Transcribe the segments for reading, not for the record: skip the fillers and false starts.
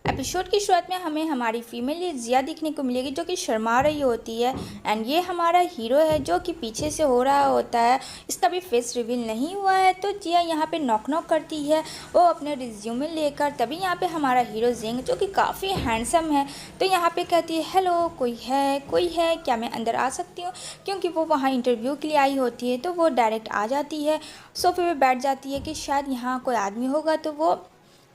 Episode की शुरुआत में हमें हमारी फीमेल लीड जिया दिखने को मिलेगी जो कि शर्मा रही होती है। एंड ये हमारा हीरो है जो कि पीछे से हो रहा होता है। इसका भी फेस रिवील नहीं हुआ है तो जिया यहाँ पे नॉक नॉक करती है वो अपने रिज्यूमे लेकर। तभी यहाँ पे हमारा हीरो जिंग जो कि काफ़ी हैंडसम है तो यहाँ पे कहती है हेलो कोई है क्या मैं अंदर आ सकती हूँ, क्योंकि वो वहाँ इंटरव्यू के लिए आई होती है। तो वो डायरेक्ट आ जाती है, सोफे पे बैठ जाती है कि शायद यहाँ कोई आदमी होगा तो वो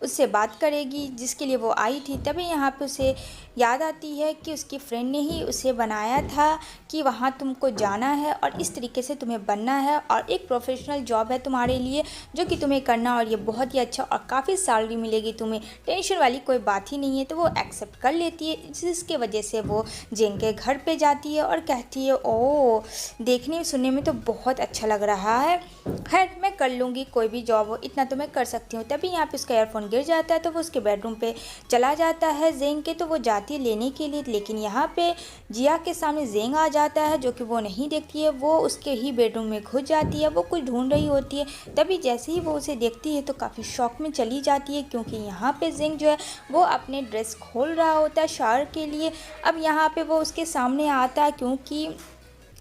उससे बात करेगी जिसके लिए वो आई थी। तभी यहाँ पे उसे याद आती है कि उसकी फ्रेंड ने ही उसे बनाया था कि वहाँ तुमको जाना है और इस तरीके से तुम्हें बनना है और एक प्रोफेशनल जॉब है तुम्हारे लिए जो कि तुम्हें करना, और ये बहुत ही अच्छा और काफ़ी सैलरी मिलेगी तुम्हें, टेंशन वाली कोई बात ही नहीं है। तो वो एक्सेप्ट कर लेती है जिसके वजह से वो जेंग के घर पे जाती है और कहती है ओ देखने सुनने में तो बहुत अच्छा लग रहा है, खैर मैं कर लूँगी, कोई भी जॉब हो इतना तो मैं कर सकती हूँ। तभी यहाँ पे उसका एयरफोन गिर जाता है तो वो उसके बेडरूम पे चला जाता है जेंग के, तो वो जाती है लेने के लिए। लेकिन यहाँ पे जिया के सामने जेंग आ जाता है जो कि वो नहीं देखती है, वो उसके ही बेडरूम में घुस जाती है, वो कुछ ढूंढ रही होती है। तभी जैसे ही वो उसे देखती है तो काफ़ी शॉक में चली जाती है क्योंकि यहाँ पे जेंग जो है वो अपने ड्रेस खोल रहा होता है शावर के लिए। अब यहाँ पे वो उसके सामने आता है क्योंकि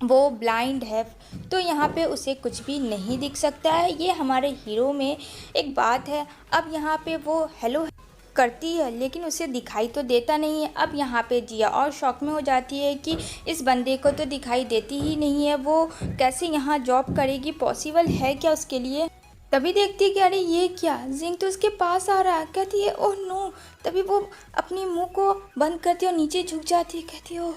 वो ब्लाइंड है तो यहाँ पे उसे कुछ भी नहीं दिख सकता है। ये हमारे हीरो में एक बात है। अब यहाँ पे वो हेलो करती है लेकिन उसे दिखाई तो देता नहीं है। अब यहाँ पे जिया और शॉक में हो जाती है कि इस बंदे को तो दिखाई देती ही नहीं है, वो कैसे यहाँ जॉब करेगी, पॉसिबल है क्या उसके लिए। तभी देखती है कि अरे ये क्या, जिंग तो उसके पास आ रहा है। कहती है ओह नो। तभी वो अपनी मुंह को बंद करती है और नीचे झुक जाती है, कहती है ओह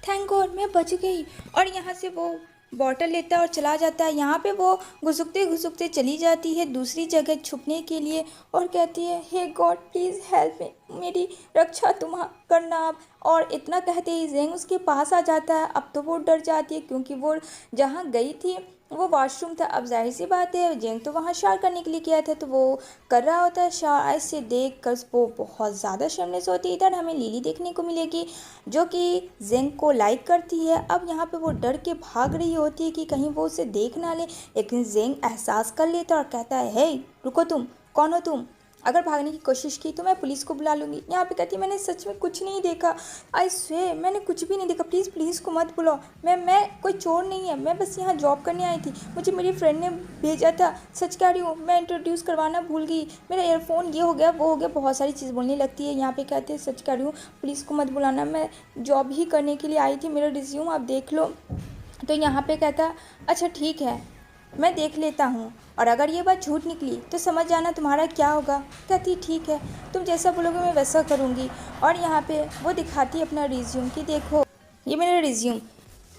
थैंक गॉड मैं बच गई। और यहाँ से वो बॉटल लेता है और चला जाता है। यहाँ पे वो घुसुकते घुसुकते चली जाती है दूसरी जगह छुपने के लिए और कहती है हे गॉड प्लीज़ हेल्प मी, मेरी रक्षा तुम करना आप। और इतना कहते ही जेंग उसके पास आ जाता है। अब तो वो डर जाती है क्योंकि वो जहाँ गई थी वो वॉशरूम था। अब जाहिर सी बात है जेंग तो वहाँ शार करने के लिए किया था तो वो कर रहा होता है शार। ऐसे देख कर वो बहुत ज़्यादा शर्मलेस होती है। इधर हमें लिली देखने को मिलेगी जो कि जेंग को लाइक करती है। अब यहाँ पे वो डर के भाग रही होती है कि कहीं वो उसे देख ना ले, लेकिन जेंग एहसास कर लेता है और कहता है हे रुको, तुम कौन हो, तुम अगर भागने की कोशिश की तो मैं पुलिस को बुला लूँगी। यहाँ पे कहती है मैंने सच में कुछ नहीं देखा, आई स्वे मैंने कुछ भी नहीं देखा, प्लीज़ पुलिस को मत बुलाओ, मैं कोई चोर नहीं है, मैं बस यहाँ जॉब करने आई थी, मुझे मेरी फ्रेंड ने भेजा था, सच कह रही हूँ, मैं इंट्रोड्यूस करवाना भूल गई, मेरा एयरफोन ये हो गया वो हो गया, बहुत सारी चीज़ बोलने लगती है। यहाँ पे कहते हैं सच कह रही हूँ, पुलिस को मत बुलाना, मैं जॉब ही करने के लिए आई थी, मेरा रिज्यूम आप देख लो। तो यहाँ पे कहता अच्छा ठीक है मैं देख लेता हूँ, और अगर ये बात झूठ निकली तो समझ जाना तुम्हारा क्या होगा। कहती ठीक है तुम जैसा बोलोगे मैं वैसा करूँगी। और यहाँ पे वो दिखाती है अपना रिज्यूम कि देखो ये मेरा रिज्यूम।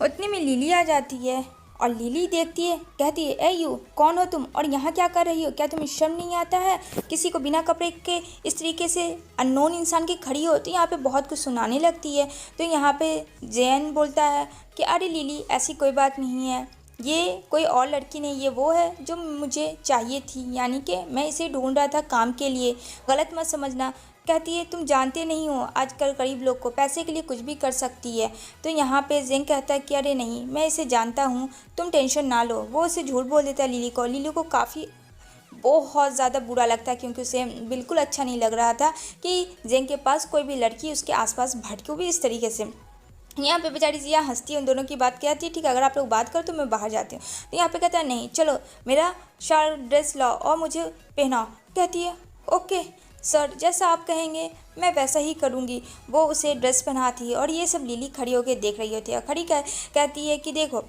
उतने में लिली आ जाती है और लिली देखती है, कहती है ए यू कौन हो तुम और यहाँ क्या कर रही हो, क्या तुम्हें शर्म नहीं आता है, किसी को बिना कपड़े के इस तरीके से अननोन इंसान की खड़ी हो। तो यहाँ पे बहुत कुछ सुनाने लगती है। तो यहाँ पे जैन बोलता है कि अरे लिली ऐसी कोई बात नहीं है, ये कोई और लड़की नहीं, ये वो है जो मुझे चाहिए थी, यानी कि मैं इसे ढूंढ रहा था काम के लिए, गलत मत समझना। कहती है तुम जानते नहीं हो आजकल गरीब लोग को पैसे के लिए कुछ भी कर सकती है। तो यहाँ पे जेंग कहता है कि अरे नहीं मैं इसे जानता हूँ, तुम टेंशन ना लो। वो उसे झूठ बोल देता है लिली को। लिली को काफ़ी बहुत ज़्यादा बुरा लगता है क्योंकि उसे बिल्कुल अच्छा नहीं लग रहा था कि जेंग के पास कोई भी लड़की उसके आसपास भटके भी इस तरीके से। यहाँ पे बेचारी जिया हंसती है उन दोनों की बात, कहती है ठीक है अगर आप लोग बात करो तो मैं बाहर जाती हूँ। तो यहाँ पे कहता है नहीं चलो मेरा शार ड्रेस लाओ और मुझे पहनाओ। कहती है ओके सर जैसा आप कहेंगे मैं वैसा ही करूँगी। वो उसे ड्रेस पहनाती है और ये सब लिली खड़ी होकर देख रही होती है। कहती है कि देखो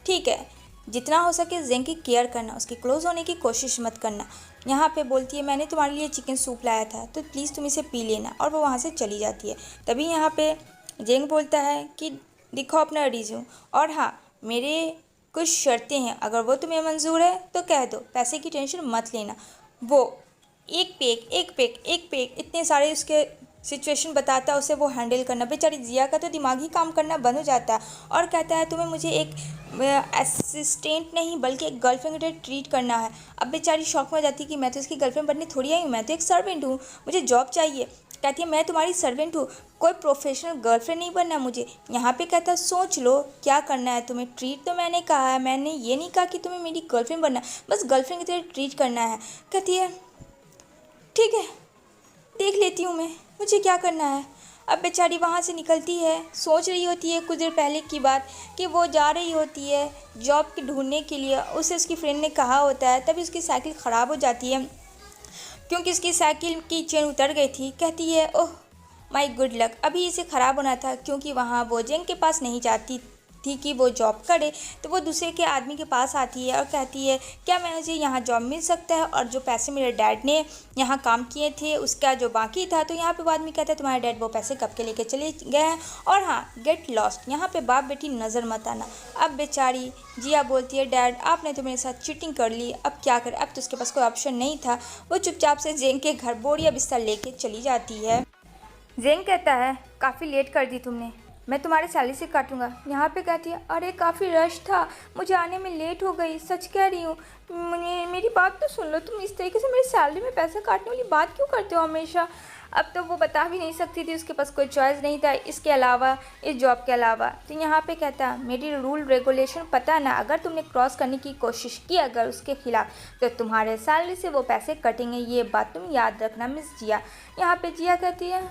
ठीक है जितना हो सके जेंग की केयर करना, उसकी क्लोज होने की कोशिश मत करना। यहाँ पे बोलती है मैंने तुम्हारे लिए चिकन सूप लाया था तो प्लीज़ तुम इसे पी लेना, और वो वहाँ से चली जाती है। तभी यहाँ पे जेंग बोलता है कि दिखो अपना रिज्यूम, और हाँ मेरे कुछ शर्तें हैं, अगर वो तुम्हें मंजूर है तो कह दो, पैसे की टेंशन मत लेना। वो एक पे एक इतने सारे उसके सिचुएशन बताता है उसे वो हैंडल करना। बेचारी जिया का तो दिमाग ही काम करना बंद हो जाता है और कहता है तुम्हें मुझे एक असिस्टेंट नहीं बल्कि एक गर्लफ्रेंड की तरह ट्रीट करना है। अब बेचारी शौक में हो जाती है कि मैं तो इसकी गर्लफ्रेंड बनने थोड़ी आई हूँ, मैं तो एक सर्वेंट हूँ, मुझे जॉब चाहिए। कहती है मैं तुम्हारी सर्वेंट हूँ, कोई प्रोफेशनल गर्लफ्रेंड नहीं बनना मुझे। यहाँ पे कहता है सोच लो क्या करना है तुम्हें, ट्रीट तो मैंने कहा है, मैंने ये नहीं कहा कि तुम्हें मेरी गर्लफ्रेंड बनना, बस गर्लफ्रेंड की तरह ट्रीट करना है। कहती है ठीक है देख लेती हूँ मैं, मुझे क्या करना है। अब बेचारी वहाँ से निकलती है, सोच रही होती है कुछ देर पहले की बात कि वो जा रही होती है जॉब की ढूंढने के लिए। उसे उसकी फ्रेंड ने कहा होता है, तभी उसकी साइकिल ख़राब हो जाती है क्योंकि उसकी साइकिल की चेन उतर गई थी। कहती है ओह माय गुड लक, अभी इसे ख़राब होना था क्योंकि वहाँ वो जेंग के पास नहीं जाती थी कि वो जॉब करे। तो वो दूसरे के आदमी के पास आती है और कहती है क्या मुझे यहाँ जॉब मिल सकता है, और जो पैसे मेरे डैड ने यहाँ काम किए थे उसका जो बाकी था। तो यहाँ पे वो आदमी कहता है तुम्हारे डैड वो पैसे कब के लेके चले गए हैं, और हाँ गेट लॉस्ट, यहाँ पे बाप बेटी नज़र मत आना। अब बेचारी जिया बोलती है डैड आपने तो मेरे साथ चीटिंग कर ली, अब क्या करें। अब तो उसके पास कोई ऑप्शन नहीं था, वो चुपचाप से जेंग के घर बोरिया बिस्तर लेके चली जाती है। जेंग कहता है काफ़ी लेट कर दी तुमने, मैं तुम्हारे सैलरी से काटूंगा। यहाँ पे कहती है अरे काफ़ी रश था, मुझे आने में लेट हो गई, सच कह रही हूँ। मेरी बात तो सुन लो, तुम इस तरीके से मेरी सैलरी में पैसा काटने वाली बात क्यों करते हो हमेशा। अब तो वो बता भी नहीं सकती थी, उसके पास कोई चॉइस नहीं था इसके अलावा, इस जॉब के अलावा। तो यहाँ पे कहता है मेरी रूल रेगुलेशन पता ना, अगर तुमने क्रॉस करने की कोशिश की अगर उसके खिलाफ तो तुम्हारे सैलरी से वो पैसे कटेंगे, ये बात तुम याद रखना मिस जिया। यहाँ पे जिया कहती है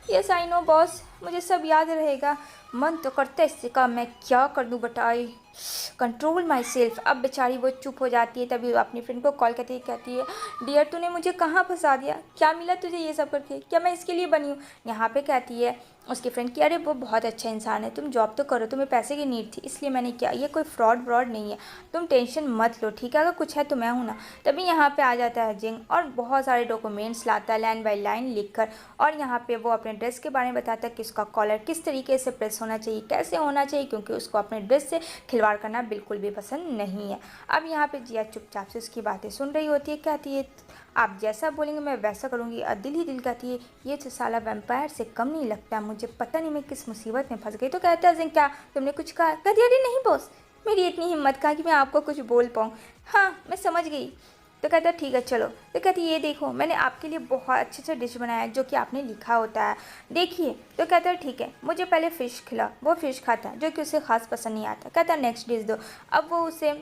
यस आई नो बॉस, मुझे सब याद रहेगा। मन तो करता है इससे का मैं क्या कर दूँ but I control my self. अब बेचारी वो चुप हो जाती है, तभी वो अपनी फ्रेंड को कॉल करती है, कहती है डियर तूने मुझे कहाँ फंसा दिया, क्या मिला तुझे ये सब करके, क्या मैं इसके लिए बनी हूँ। यहाँ पे कहती है उसकी फ्रेंड की अरे वो बहुत अच्छा इंसान है, तुम जॉब तो करो, तुम्हें पैसे की नीड थी इसलिए मैंने किया, ये कोई फ्रॉड नहीं है, तुम टेंशन मत लो ठीक है, अगर कुछ है तो मैं हूँ ना। तभी यहाँ पे आ जाता है जिंग और बहुत सारे डॉक्यूमेंट्स लाता है लाइन बाय लाइन लिख कर, और यहाँ पे वो अपने ड्रेस के बारे में बताता है कि उसका कॉलर किस तरीके से प्रेस होना चाहिए, कैसे होना चाहिए, क्योंकि उसको अपने ड्रेस से खिलवाड़ करना बिल्कुल भी पसंद नहीं है। अब यहाँ पे जिया चुपचाप से उसकी बातें सुन रही होती है, कहती है आप जैसा बोलेंगे मैं वैसा करूँगी। और दिल ही दिल कहती है ये तो साला वैम्पायर से कम नहीं लगता, मुझे पता नहीं मैं किस मुसीबत में फंस गई। तो कहता है क्या तुमने कुछ कहा। कहती अरे नहीं बॉस, मेरी इतनी हिम्मत कहा कि मैं आपको कुछ बोल पाऊँ। हाँ मैं समझ गई। तो कहता है ठीक है चलो। तो कहती है ये देखो मैंने आपके लिए बहुत अच्छे से डिश बनाया है जो कि आपने लिखा होता है, देखिए। तो कहता है ठीक है मुझे पहले फ़िश खिला। वो फ़िश खाता है जो कि उसे ख़ास पसंद नहीं आता। कहता है नेक्स्ट डिश दो। अब वो उसे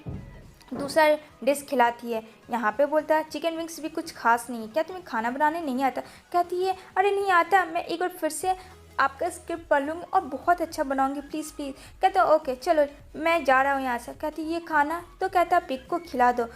दूसरा डिश खिलाती है। यहाँ पे बोलता है चिकन विंग्स भी कुछ खास नहीं है, क्या तुम्हें खाना बनाने नहीं आता। कहती है अरे नहीं आता, मैं एक बार फिर से आपका स्क्रिप्ट पढ़ लूँगी और बहुत अच्छा बनाऊँगी, प्लीज़ प्लीज़। कहता है ओके चलो मैं जा रहा हूँ यहाँ से। कहती है ये खाना। तो कहता है पिग को खिला दो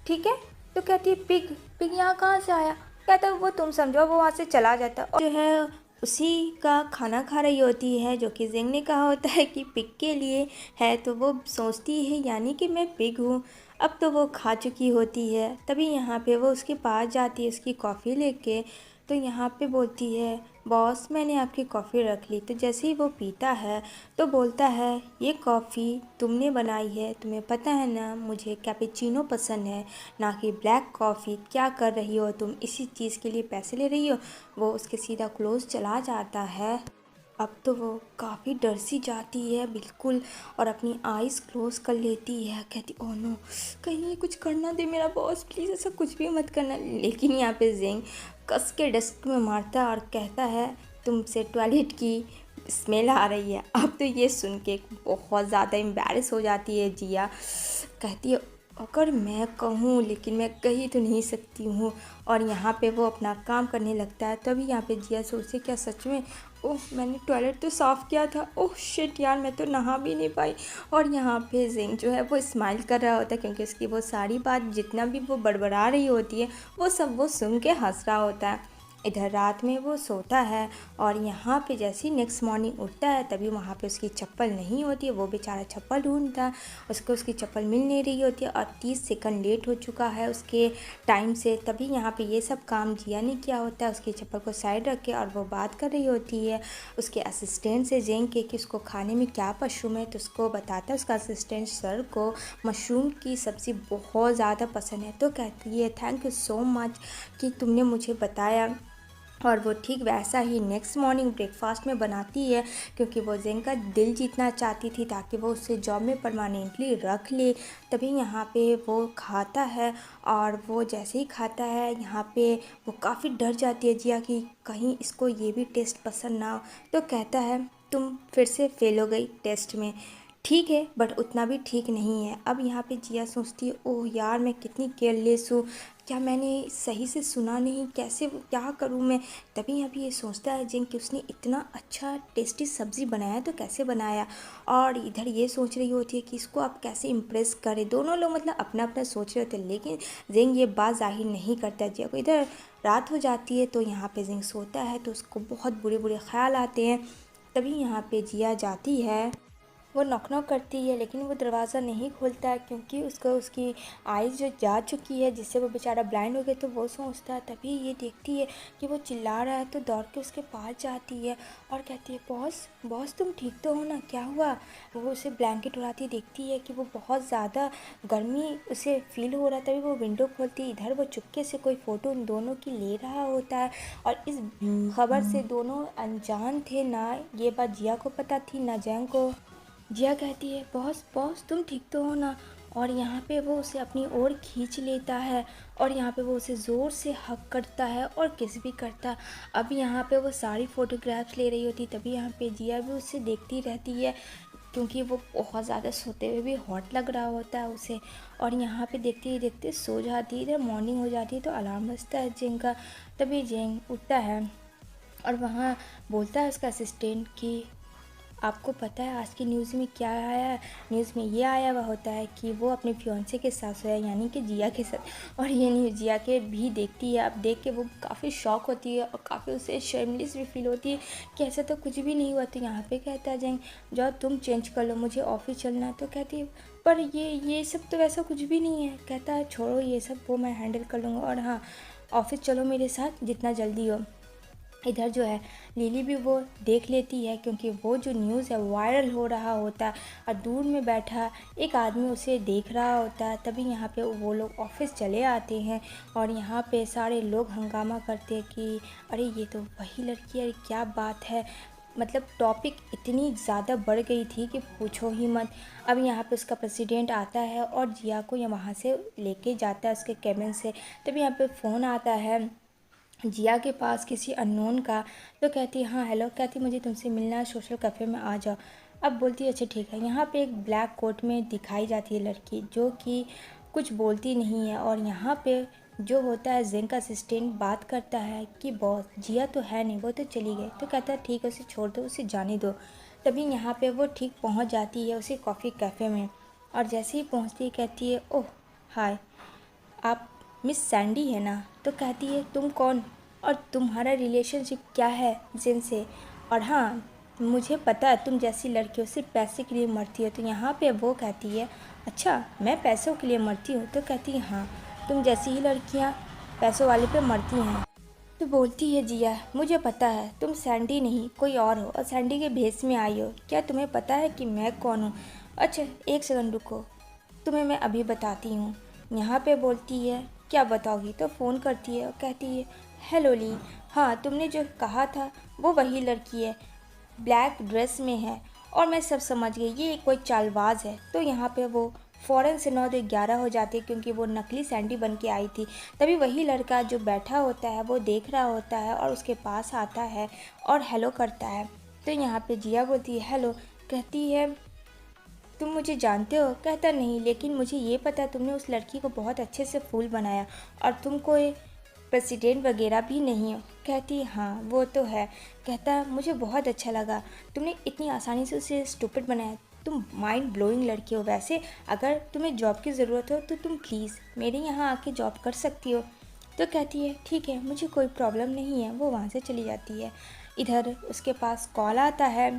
ठीक है। तो कहती है पिग पिग यहाँ कहाँ से आया। कहता है वो तुम समझो। वो वहाँ से चला जाता है और जो है उसी का खाना खा रही होती है जो कि जिंग ने कहा होता है कि पिग के लिए है। तो वो सोचती है यानी कि मैं पिग हूँ। अब तो वो खा चुकी होती है। तभी यहाँ पे वो उसके पास जाती है उसकी कॉफ़ी लेके। तो यहाँ पे बोलती है बॉस मैंने आपकी कॉफ़ी रख ली। तो जैसे ही वो पीता है तो बोलता है ये कॉफ़ी तुमने बनाई है, तुम्हें पता है ना मुझे कैपेचिनो पसंद है ना कि ब्लैक कॉफ़ी, क्या कर रही हो तुम, इसी चीज़ के लिए पैसे ले रही हो। वो उसके सीधा क्लोज चला जाता है। अब तो वो काफ़ी डर सी जाती है बिल्कुल और अपनी आइज़ क्लोज कर लेती है। कहती ओह नो कहीं ये कुछ करना दे मेरा बॉस, प्लीज़ ऐसा कुछ भी मत करना। लेकिन यहाँ पे जिंग कस के डेस्क में मारता है और कहता है तुमसे टॉयलेट की स्मेल आ रही है। अब तो ये सुन के बहुत ज़्यादा एम्बैरेस हो जाती है जिया। कहती है अगर मैं कहूँ लेकिन मैं कह ही तो नहीं सकती हूँ। और यहाँ पे वो अपना काम करने लगता है। तभी यहाँ पे जिया सोचती क्या सच में ओह मैंने टॉयलेट तो साफ़ किया था, ओह शिट यार मैं तो नहा भी नहीं पाई। और यहाँ पे जिंग जो है वो स्माइल कर रहा होता है क्योंकि उसकी वो सारी बात जितना भी वो बड़बड़ा रही होती है वो सब वो सुन के हंस रहा होता है। इधर रात में वो सोता है और यहाँ पे जैसे ही नेक्स्ट मॉर्निंग उठता है तभी वहाँ पे उसकी चप्पल नहीं होती है। वो बेचारा चप्पल ढूंढता है, उसको उसकी चप्पल मिल नहीं रही होती है और 30 सेकंड लेट हो चुका है उसके टाइम से। तभी यहाँ पे ये सब काम जिया ने किया होता है। उसकी चप्पल को साइड रख के और वो बात कर रही होती है उसके असिस्टेंट से जेंग के कि उसको खाने में क्या पशरूम है। तो उसको बताता है उसका असिस्टेंट सर को मशरूम की सब्ज़ी बहुत ज़्यादा पसंद है। तो कहती है थैंक यू सो मच कि तुमने मुझे बताया। और वो ठीक वैसा ही नेक्स्ट मॉर्निंग ब्रेकफास्ट में बनाती है क्योंकि वो जेंग का दिल जीतना चाहती थी ताकि वो उससे जॉब में परमानेंटली रख ले। तभी यहाँ पे वो खाता है और वो जैसे ही खाता है यहाँ पे वो काफ़ी डर जाती है जिया कि कहीं इसको ये भी टेस्ट पसंद ना हो। तो कहता है तुम फिर से फेल हो गई टेस्ट में, ठीक है बट उतना भी ठीक नहीं है। अब यहाँ पे जिया सोचती है ओह यार मैं कितनी केयरलेस हूँ, क्या मैंने सही से सुना नहीं, कैसे क्या करूँ मैं। तभी अभी ये सोचता है जिंग कि उसने इतना अच्छा टेस्टी सब्ज़ी बनाया तो कैसे बनाया, और इधर ये सोच रही होती है कि इसको आप कैसे इम्प्रेस करें। दोनों लोग मतलब अपना अपना सोच रहे होते हैं, लेकिन जिंग ये बात जाहिर नहीं करता जिया को। इधर रात हो जाती है तो यहाँ पे जिंग सोता है तो उसको बहुत बुरे बुरे ख्याल आते हैं। तभी यहाँ पे जिया जाती है, वो नॉक नॉक करती है, लेकिन वो दरवाज़ा नहीं खोलता है क्योंकि उसको उसकी आइज़ जो जा चुकी है, जिससे वो बेचारा ब्लाइंड हो गया। तो वो सोचता है, तभी ये देखती है कि वो चिल्ला रहा है तो दौड़ के उसके पास जाती है और कहती है, बॉस बॉस तुम ठीक तो हो ना, क्या हुआ। वो उसे ब्लैंकेट उड़ाती देखती है कि वो बहुत ज़्यादा गर्मी उसे फील हो रहा है। तभी वो विंडो खोलती है, इधर वो चुपके से कोई फ़ोटो उन दोनों की ले रहा होता है। और इस खबर से दोनों अनजान थे, ना ये बात जिया को पता थी ना जैंग को। जिया कहती है, बॉस बॉस तुम ठीक तो हो ना। और यहाँ पे वो उसे अपनी ओर खींच लेता है और यहाँ पे वो उसे ज़ोर से हक करता है और किस भी करता है। अब यहाँ पे वो सारी फ़ोटोग्राफ्स ले रही होती, तभी यहाँ पे जिया भी उसे देखती रहती है क्योंकि वो बहुत ज़्यादा सोते हुए भी हॉट लग रहा होता है उसे। और यहाँ पे देखते ही देखते सो जाती है। इधर मॉर्निंग हो जाती है तो अलार्म बजता है जेंग का। तभी जेंग उठता है और वहाँ बोलता है उसका असिस्टेंट कि आपको पता है आज की न्यूज़ में क्या आया है। न्यूज़ में ये आया हुआ होता है कि वो अपने फियांसे के साथ सोया, यानी कि जिया के साथ। और ये न्यूज़ जिया के भी देखती है। अब देख के वो काफ़ी शॉक होती है और काफ़ी उसे शर्मिंदगी भी फील होती है कि ऐसा तो कुछ भी नहीं हुआ। तो यहाँ पे कहता है जैंग, जाओ तुम चेंज कर लो, मुझे ऑफिस चलना है। तो कहती है, पर ये सब तो वैसा कुछ भी नहीं है। कहता है, छोड़ो ये सब, वो मैं हैंडल कर लूँगा, और हाँ ऑफिस चलो मेरे साथ जितना जल्दी हो। इधर जो है लिली भी वो देख लेती है क्योंकि वो जो न्यूज़ है वायरल हो रहा होता है और दूर में बैठा एक आदमी उसे देख रहा होता है। तभी यहाँ पे वो लोग ऑफिस चले आते हैं और यहाँ पे सारे लोग हंगामा करते हैं कि अरे ये तो वही लड़की है, क्या बात है। मतलब टॉपिक इतनी ज़्यादा बढ़ गई थी कि पूछो ही मत। अब यहाँ पे उसका प्रेसिडेंट आता है और जिया को यहाँ वहाँ से लेके जाता है उसके कैबिन से। तभी यहाँ पे फ़ोन आता है जिया के पास किसी अननोन का। तो कहती है, हाँ हेलो। कहती, मुझे तुमसे मिलना है, सोशल कैफ़े में आ जाओ। अब बोलती है, अच्छा ठीक है। यहाँ पे एक ब्लैक कोट में दिखाई जाती है लड़की जो कि कुछ बोलती नहीं है। और यहाँ पे जो होता है जेंग का असिस्टेंट बात करता है कि बॉस जिया तो है नहीं, वो तो चली गई। तो कहता है, ठीक है उसे छोड़ दो, उसे जाने दो। तभी यहाँ पे वो ठीक पहुँच जाती है उसी कॉफ़ी कैफ़े में। और जैसे ही पहुँचती है कहती है, ओह हाय, आप मिस सैंडी है ना। तो कहती है, तुम कौन और तुम्हारा रिलेशनशिप क्या है जिनसे। और हाँ मुझे पता है तुम जैसी लड़कियों सिर्फ पैसे के लिए मरती हो। तो यहाँ पे वो कहती है, अच्छा मैं पैसों के लिए मरती हूँ। तो कहती है, हाँ तुम जैसी ही लड़कियाँ पैसों वाले पे मरती हैं। तो बोलती है, जिया मुझे पता है तुम सैंडी नहीं कोई और हो और सैंडी के भेस में आई हो। क्या तुम्हें पता है कि मैं कौन हूँ। अच्छा एक सेकंड रुको, तुम्हें मैं अभी बताती हूँ। यहाँ पे बोलती है, क्या बताओगी। तो फ़ोन करती है और कहती है, हेलो ली, हाँ तुमने जो कहा था वो वही लड़की है, ब्लैक ड्रेस में है। और मैं सब समझ गई, ये कोई चालबाज है। तो यहाँ पे वो फ़ौरन से 9 तो 11 हो जाती है क्योंकि वो नकली सैंडी बन के आई थी। तभी वही लड़का जो बैठा होता है वो देख रहा होता है और उसके पास आता है और हेलो करता है। तो यहाँ पे जिया बोलती है, हेलो। कहती है, तुम मुझे जानते हो। कहता, नहीं, लेकिन मुझे ये पता तुमने उस लड़की को बहुत अच्छे से फूल बनाया और तुम कोई प्रेसिडेंट वगैरह भी नहीं हो। कहती, हाँ वो तो है। कहता, मुझे बहुत अच्छा लगा तुमने इतनी आसानी से उसे स्टूपिड बनाया। तुम माइंड ब्लोइंग लड़की हो। वैसे अगर तुम्हें जॉब की ज़रूरत हो तो तुम प्लीज़ मेरे यहाँ आके जॉब कर सकती हो। तो कहती है, ठीक है मुझे कोई प्रॉब्लम नहीं है। वो वहाँ से चली जाती है। इधर उसके पास कॉल आता है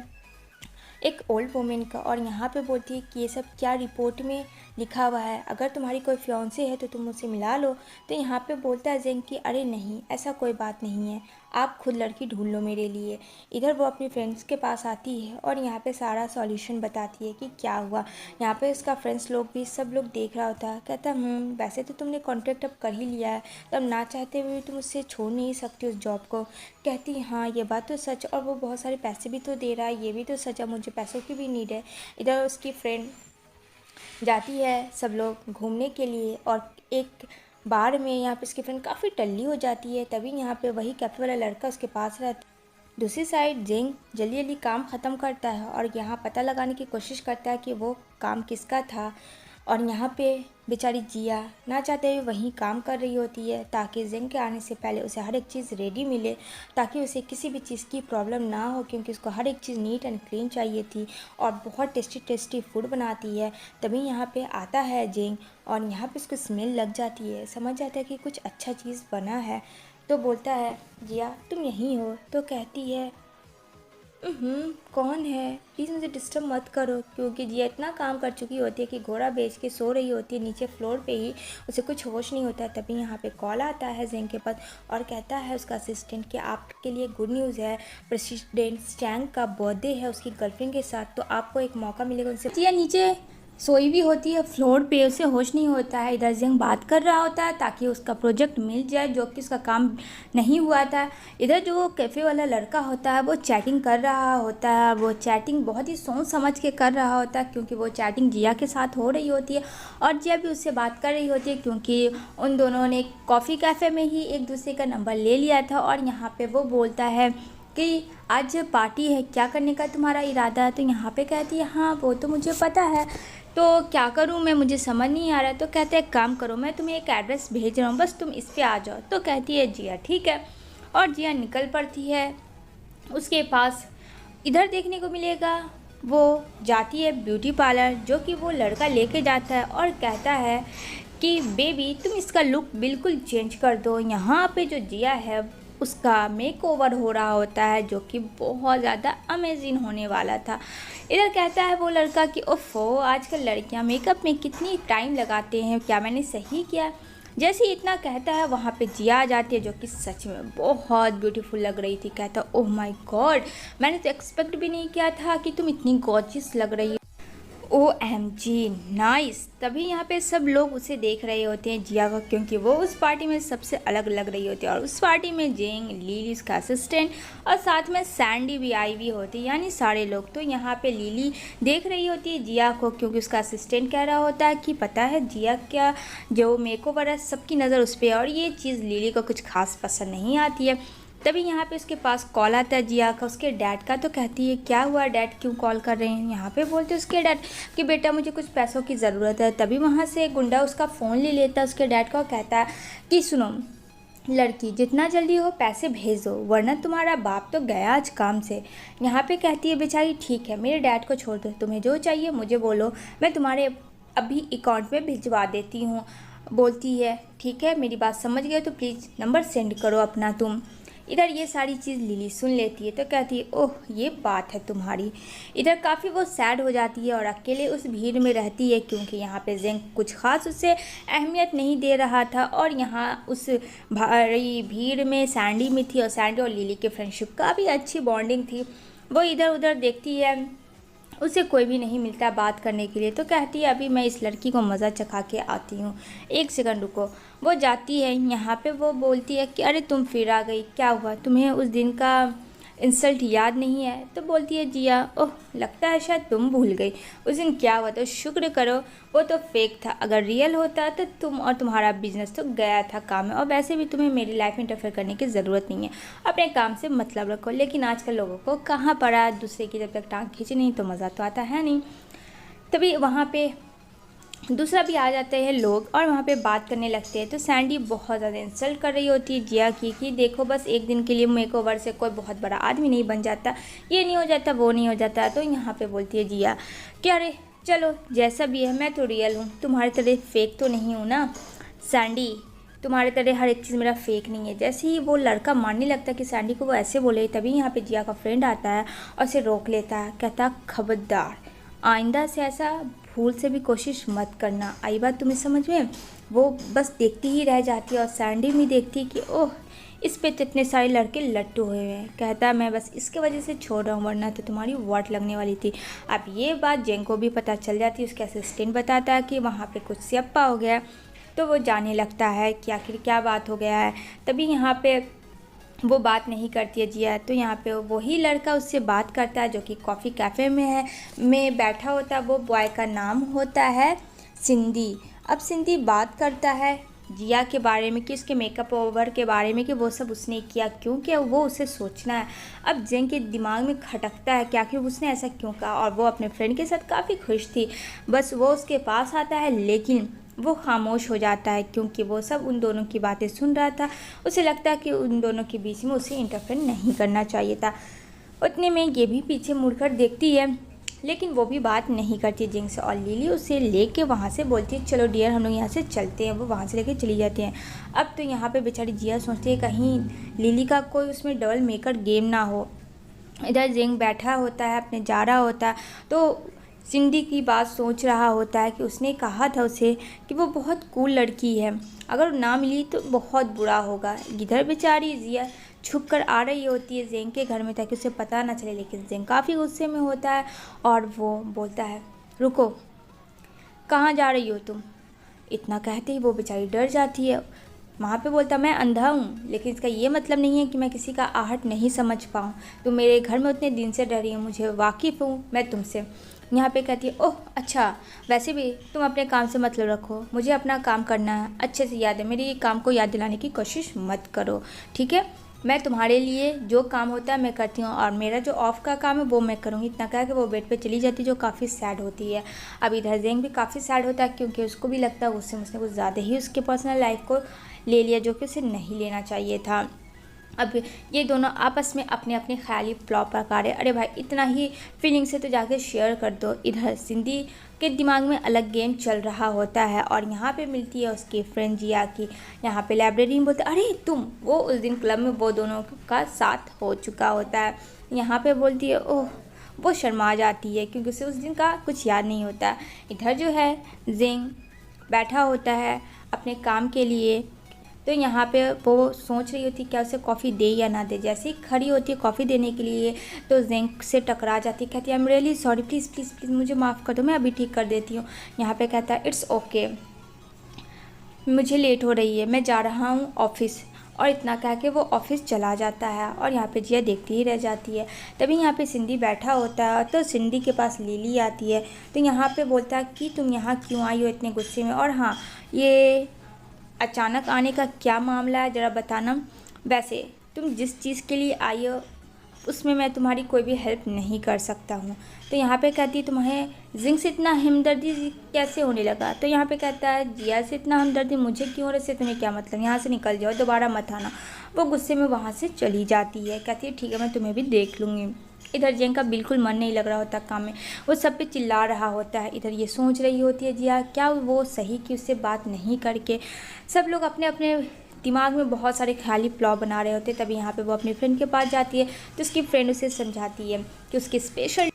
एक ओल्ड वुमेन का और यहाँ पे बोलती है कि ये सब क्या रिपोर्ट में लिखा हुआ है, अगर तुम्हारी कोई फियांसे है तो तुम मुझसे मिला लो। तो यहाँ पे बोलता है जेंग कि अरे नहीं ऐसा कोई बात नहीं है, आप खुद लड़की ढूंढ लो मेरे लिए। इधर वो अपनी फ्रेंड्स के पास आती है और यहाँ पे सारा सॉल्यूशन बताती है कि क्या हुआ। यहाँ पे उसका फ्रेंड्स लोग भी सब लोग देख रहा होता है। कहता, वैसे तो तुमने कॉन्ट्रैक्ट अब कर ही लिया है, तो अब ना चाहते हुए तुम उससे छोड़ नहीं सकती उस जॉब को। कहती, हाँ ये बात तो सच, और वो बहुत सारे पैसे भी तो दे रहा है, ये भी तो सच है, मुझे पैसों की भी नीड है। इधर उसकी फ्रेंड जाती है सब लोग घूमने के लिए और एक बार में यहाँ पे उसकी फ्रेंड काफ़ी टल्ली हो जाती है। तभी यहाँ पे वही कैफे वाला लड़का उसके पास रहता है। दूसरी साइड जेंग जल्दी जल्दी काम ख़त्म करता है और यहाँ पता लगाने की कोशिश करता है कि वो काम किसका था। और यहाँ पे बेचारी जिया ना चाहते हुए वहीं काम कर रही होती है ताकि जेंग के आने से पहले उसे हर एक चीज़ रेडी मिले, ताकि उसे किसी भी चीज़ की प्रॉब्लम ना हो, क्योंकि उसको हर एक चीज़ नीट एंड क्लीन चाहिए थी और बहुत टेस्टी टेस्टी फूड बनाती है। तभी यहाँ पे आता है जेंग और यहाँ पे उसको स्मेल लग जाती है, समझ जाता है कि कुछ अच्छा चीज़ बना है। तो बोलता है जिया तुम यहीं हो? तो कहती है कौन है, प्लीज़ मुझे डिस्टर्ब मत करो, क्योंकि जिया इतना काम कर चुकी होती है कि घोड़ा बेच के सो रही होती है नीचे फ्लोर पे ही, उसे कुछ होश नहीं होता। तभी यहाँ पे कॉल आता है जेंग के पास और कहता है उसका असिस्टेंट कि आपके लिए गुड न्यूज़ है, प्रेसिडेंट चैंग का बर्थडे है उसकी गर्लफ्रेंड के साथ, तो आपको एक मौका मिलेगा उनसे। जिया नीचे सोई भी होती है फ्लोर पे, उसे होश नहीं होता है। इधर जेंग बात कर रहा होता है ताकि उसका प्रोजेक्ट मिल जाए जो कि उसका काम नहीं हुआ था। इधर जो कैफ़े वाला लड़का होता है वो चैटिंग कर रहा होता है, वो चैटिंग बहुत ही सोच समझ के कर रहा होता है, क्योंकि वो चैटिंग जिया के साथ हो रही होती है और जिया भी उससे बात कर रही होती है, क्योंकि उन दोनों ने कॉफ़ी कैफ़े में ही एक दूसरे का नंबर ले लिया था। और यहाँ पर वो बोलता है कि आज पार्टी है, क्या करने का तुम्हारा इरादा है? तो यहाँ पे कहती है हाँ वो तो मुझे पता है, तो क्या करूँ मैं, मुझे समझ नहीं आ रहा। तो कहते हैं काम करो, मैं तुम्हें एक एड्रेस भेज रहा हूँ, बस तुम इस पे आ जाओ। तो कहती है जिया ठीक है, और जिया निकल पड़ती है उसके पास। इधर देखने को मिलेगा वो जाती है ब्यूटी पार्लर, जो कि वो लड़का लेके जाता है और कहता है कि बेबी तुम इसका लुक बिल्कुल चेंज कर दो। यहाँ पे जो जिया है उसका मेकओवर हो रहा होता है, जो कि बहुत ज़्यादा अमेजिंग होने वाला था। इधर कहता है वो लड़का कि ओफो आजकल लड़कियां मेकअप में कितनी टाइम लगाते हैं, क्या मैंने सही किया? जैसे इतना कहता है वहाँ पे जिया आ जाती है, जो कि सच में बहुत ब्यूटीफुल लग रही थी। कहता ओह माय गॉड, मैंने तो एक्सपेक्ट भी नहीं किया था कि तुम इतनी गॉर्जियस लग रही हो। OMG nice. तभी यहाँ पे सब लोग उसे देख रहे होते हैं जिया को, क्योंकि वो उस पार्टी में सबसे अलग लग रही होती है। और उस पार्टी में जेंग, लिली उसका असिस्टेंट और साथ में सैंडी भी आई हुई होती है, यानी सारे लोग। तो यहाँ पे लिली देख रही होती है जिया को, क्योंकि उसका असिस्टेंट कह रहा होता है कि पता है जिया क्या जो मेकओवर है सबकी नज़र उस पर है, और ये चीज़ लिली को कुछ खास पसंद नहीं आती है। तभी यहाँ पे उसके पास कॉल आता है जिया का, उसके डैड का। तो कहती है क्या हुआ डैड, क्यों कॉल कर रहे हैं? यहाँ पे बोलते उसके डैड कि बेटा मुझे कुछ पैसों की ज़रूरत है। तभी वहाँ से एक गुंडा उसका फ़ोन ले लेता है उसके डैड का और कहता है कि सुनो लड़की, जितना जल्दी हो पैसे भेज दो, वरना तुम्हारा बाप तो गया आज काम से। यहाँ पे कहती है बेचारी ठीक है मेरे डैड को छोड़ दो, तुम्हें जो चाहिए मुझे बोलो, मैं तुम्हारे अभी अकाउंट में भिजवा देती हूँ। बोलती है ठीक है मेरी बात समझ गए, तो प्लीज़ नंबर सेंड करो अपना तुम। इधर ये सारी चीज़ लिली सुन लेती है, तो कहती है ओह ये बात है तुम्हारी। इधर काफ़ी वो सैड हो जाती है और अकेले उस भीड़ में रहती है, क्योंकि यहाँ पे जेंग कुछ ख़ास उसे अहमियत नहीं दे रहा था। और यहाँ उस भारी भीड़ में सैंडी में थी, और सैंडी और लिली की फ्रेंडशिप काफ़ी अच्छी बॉन्डिंग थी। वो इधर उधर देखती है, उसे कोई भी नहीं मिलता बात करने के लिए। तो कहती है अभी मैं इस लड़की को मज़ा चखा के आती हूँ, एक सेकंड रुको। वो जाती है, यहाँ पे वो बोलती है कि अरे तुम फिर आ गई, क्या हुआ, तुम्हें उस दिन का इंसल्ट याद नहीं है? तो बोलती है जिया ओह लगता है शायद तुम भूल गई, उस दिन क्या हुआ तो शुक्र करो वो तो फेक था, अगर रियल होता तो तुम और तुम्हारा बिजनेस तो गया था काम में। और वैसे भी तुम्हें मेरी लाइफ में इंटरफेयर करने की ज़रूरत नहीं है, अपने काम से मतलब रखो। लेकिन आजकल लोगों को कहाँ पड़ा, दूसरे की जब तक टांग खींची नहीं तो मज़ा तो आता है नहीं। तभी वहाँ पे दूसरा भी आ जाते हैं लोग और वहाँ पे बात करने लगते हैं। तो सैंडी बहुत ज़्यादा इंसल्ट कर रही होती है जिया की कि देखो बस एक दिन के लिए मेकओवर से कोई बहुत बड़ा आदमी नहीं बन जाता, ये नहीं हो जाता वो नहीं हो जाता। तो यहाँ पे बोलती है जिया कि अरे चलो जैसा भी है मैं तो रियल हूँ, तुम्हारी तरह फेक तो नहीं हूँ ना सैंडी, तुम्हारे तरह हर एक चीज़ मेरा फेक नहीं है। जैसे ही वो लड़का मानने लगता है कि सैंडी को वो ऐसे बोले, तभी यहाँ पे जिया का फ्रेंड आता है और उसे रोक लेता है। कहता खबरदार आइंदा से ऐसा भूल से भी कोशिश मत करना, आई बात तुम्हें समझ में? वो बस देखती ही रह जाती है और सैंडी भी देखती कि ओह इस पे तो इतने सारे लड़के लट्टू हुए हैं। कहता मैं बस इसके वजह से छोड़ रहा हूँ, वरना तो तुम्हारी वाट लगने वाली थी। अब ये बात जेंग को भी पता चल जाती है, उसके असिस्टेंट बताता है कि वहाँ पे कुछ स्यप्पा हो गया। तो वो जाने लगता है कि आखिर क्या बात हो गया है। तभी यहाँ पे वो बात नहीं करती है जिया। तो यहाँ पे वही लड़का उससे बात करता है जो कि कॉफ़ी कैफ़े में बैठा होता है। वो बॉय का नाम होता है सिंधी। अब सिंधी बात करता है जिया के बारे में कि उसके मेकअप ओवर के बारे में कि वो सब उसने किया, क्योंकि वो उसे सोचना है। अब जेंग के दिमाग में खटकता है कि आखिर उसने ऐसा क्यों कहा, और वो अपने फ्रेंड के साथ काफ़ी खुश थी। बस वो उसके पास आता है लेकिन वो खामोश हो जाता है क्योंकि वो सब उन दोनों की बातें सुन रहा था। उसे लगता है कि उन दोनों के बीच में उसे इंटरफेयर नहीं करना चाहिए था। उतने में ये भी पीछे मुड़कर देखती है लेकिन वो भी बात नहीं करती जिंग से, और लिली उसे लेके वहाँ से बोलती है चलो डियर हम लोग यहाँ से चलते हैं। वो वहाँ से लेके चली जाती हैं। अब तो यहाँ पे बेचारी जिया सोचती है कहीं लिली का कोई उसमें डबल मेकर गेम ना हो। इधर जिंग बैठा होता है अपने जा रहा होता है तो सिंडी की बात सोच रहा होता है कि उसने कहा था उसे कि वो बहुत कूल लड़की है, अगर ना मिली तो बहुत बुरा होगा। इधर बेचारी जिया छुप कर आ रही होती है जेंग के घर में ताकि उसे पता ना चले, लेकिन जेंग काफ़ी गुस्से में होता है और वो बोलता है रुको, कहाँ जा रही हो तुम। इतना कहते ही वो बेचारी डर जाती है। वहाँ पे बोलता मैं अंधा हूँ लेकिन इसका ये मतलब नहीं है कि मैं किसी का आहट नहीं समझ पाऊँ। तुम मेरे घर में उतने दिन से डर रही हो, मुझे वाकिफ़ हूँ मैं तुमसे। यहाँ पे कहती है ओह अच्छा, वैसे भी तुम अपने काम से मतलब रखो, मुझे अपना काम करना है, अच्छे से याद है, मेरी काम को याद दिलाने की कोशिश मत करो, ठीक है। मैं तुम्हारे लिए जो काम होता है मैं करती हूँ और मेरा जो ऑफ का काम है वो मैं करूँगी। इतना कह के वो बेड पे चली जाती है जो काफ़ी सैड होती है। अब इधर जेंग भी काफ़ी सैड होता है क्योंकि उसको भी लगता है उससे कुछ ज़्यादा ही उसके पर्सनल लाइफ को ले लिया जो कि उसे नहीं लेना चाहिए था। अब ये दोनों आपस में अपने अपने ख्याली प्लॉट पका रहे। अरे भाई इतना ही फीलिंग से तो जाके शेयर कर दो। इधर सिंधी के दिमाग में अलग गेम चल रहा होता है और यहाँ पे मिलती है उसकी फ्रेंड जिया की। यहाँ पे लाइब्रेरी में बोलते अरे तुम, वो उस दिन क्लब में वो दोनों का साथ हो चुका होता है। यहाँ पे बोलती है ओह, वो शर्मा जाती है क्योंकि उसे उस दिन का कुछ याद नहीं होता। इधर जो है जेंग बैठा होता है अपने काम के लिए, तो यहाँ पे वो सोच रही होती क्या उसे कॉफ़ी दे या ना दे। जैसे ही खड़ी होती है कॉफ़ी देने के लिए तो जेंग से टकरा जाती है, कहती है I am really sorry, please please please मुझे माफ़ कर दो, मैं अभी ठीक कर देती हूँ। यहाँ पे कहता है इट्स ओके, मुझे लेट हो रही है, मैं जा रहा हूँ ऑफिस। और इतना कह के वो ऑफिस चला जाता है और यहाँ पे जिया देखती ही रह जाती है। तभी यहाँ पे सिंडी बैठा होता है तो सिंडी के पास लिली आती है। तो यहाँ पे बोलता है कि तुम यहाँ क्यों आई हो इतने गुस्से में, और हाँ ये अचानक आने का क्या मामला है ज़रा बताना। वैसे तुम जिस चीज़ के लिए आई हो उसमें मैं तुम्हारी कोई भी हेल्प नहीं कर सकता हूँ। तो यहाँ पे कहती है तुम्हें जिंग से इतना हमदर्दी कैसे होने लगा। तो यहाँ पे कहता है जिया से इतना हमदर्दी मुझे क्यों, और इससे तुम्हें क्या मतलब, यहाँ से निकल जाओ, दोबारा मत आना। वो गुस्से में वहाँ से चली जाती है, कहती है ठीक है मैं तुम्हें भी देख लूँगी। इधर जेंग का बिल्कुल मन नहीं लग रहा होता काम में, वो सब पे चिल्ला रहा होता है। इधर ये सोच रही होती है जिया क्या वो सही कि उससे बात नहीं करके। सब लोग अपने अपने दिमाग में बहुत सारे ख्याली प्लॉट बना रहे होते। तभी यहाँ पे वो अपनी फ्रेंड के पास जाती है तो उसकी फ्रेंड उसे समझाती है कि उसकी स्पेशल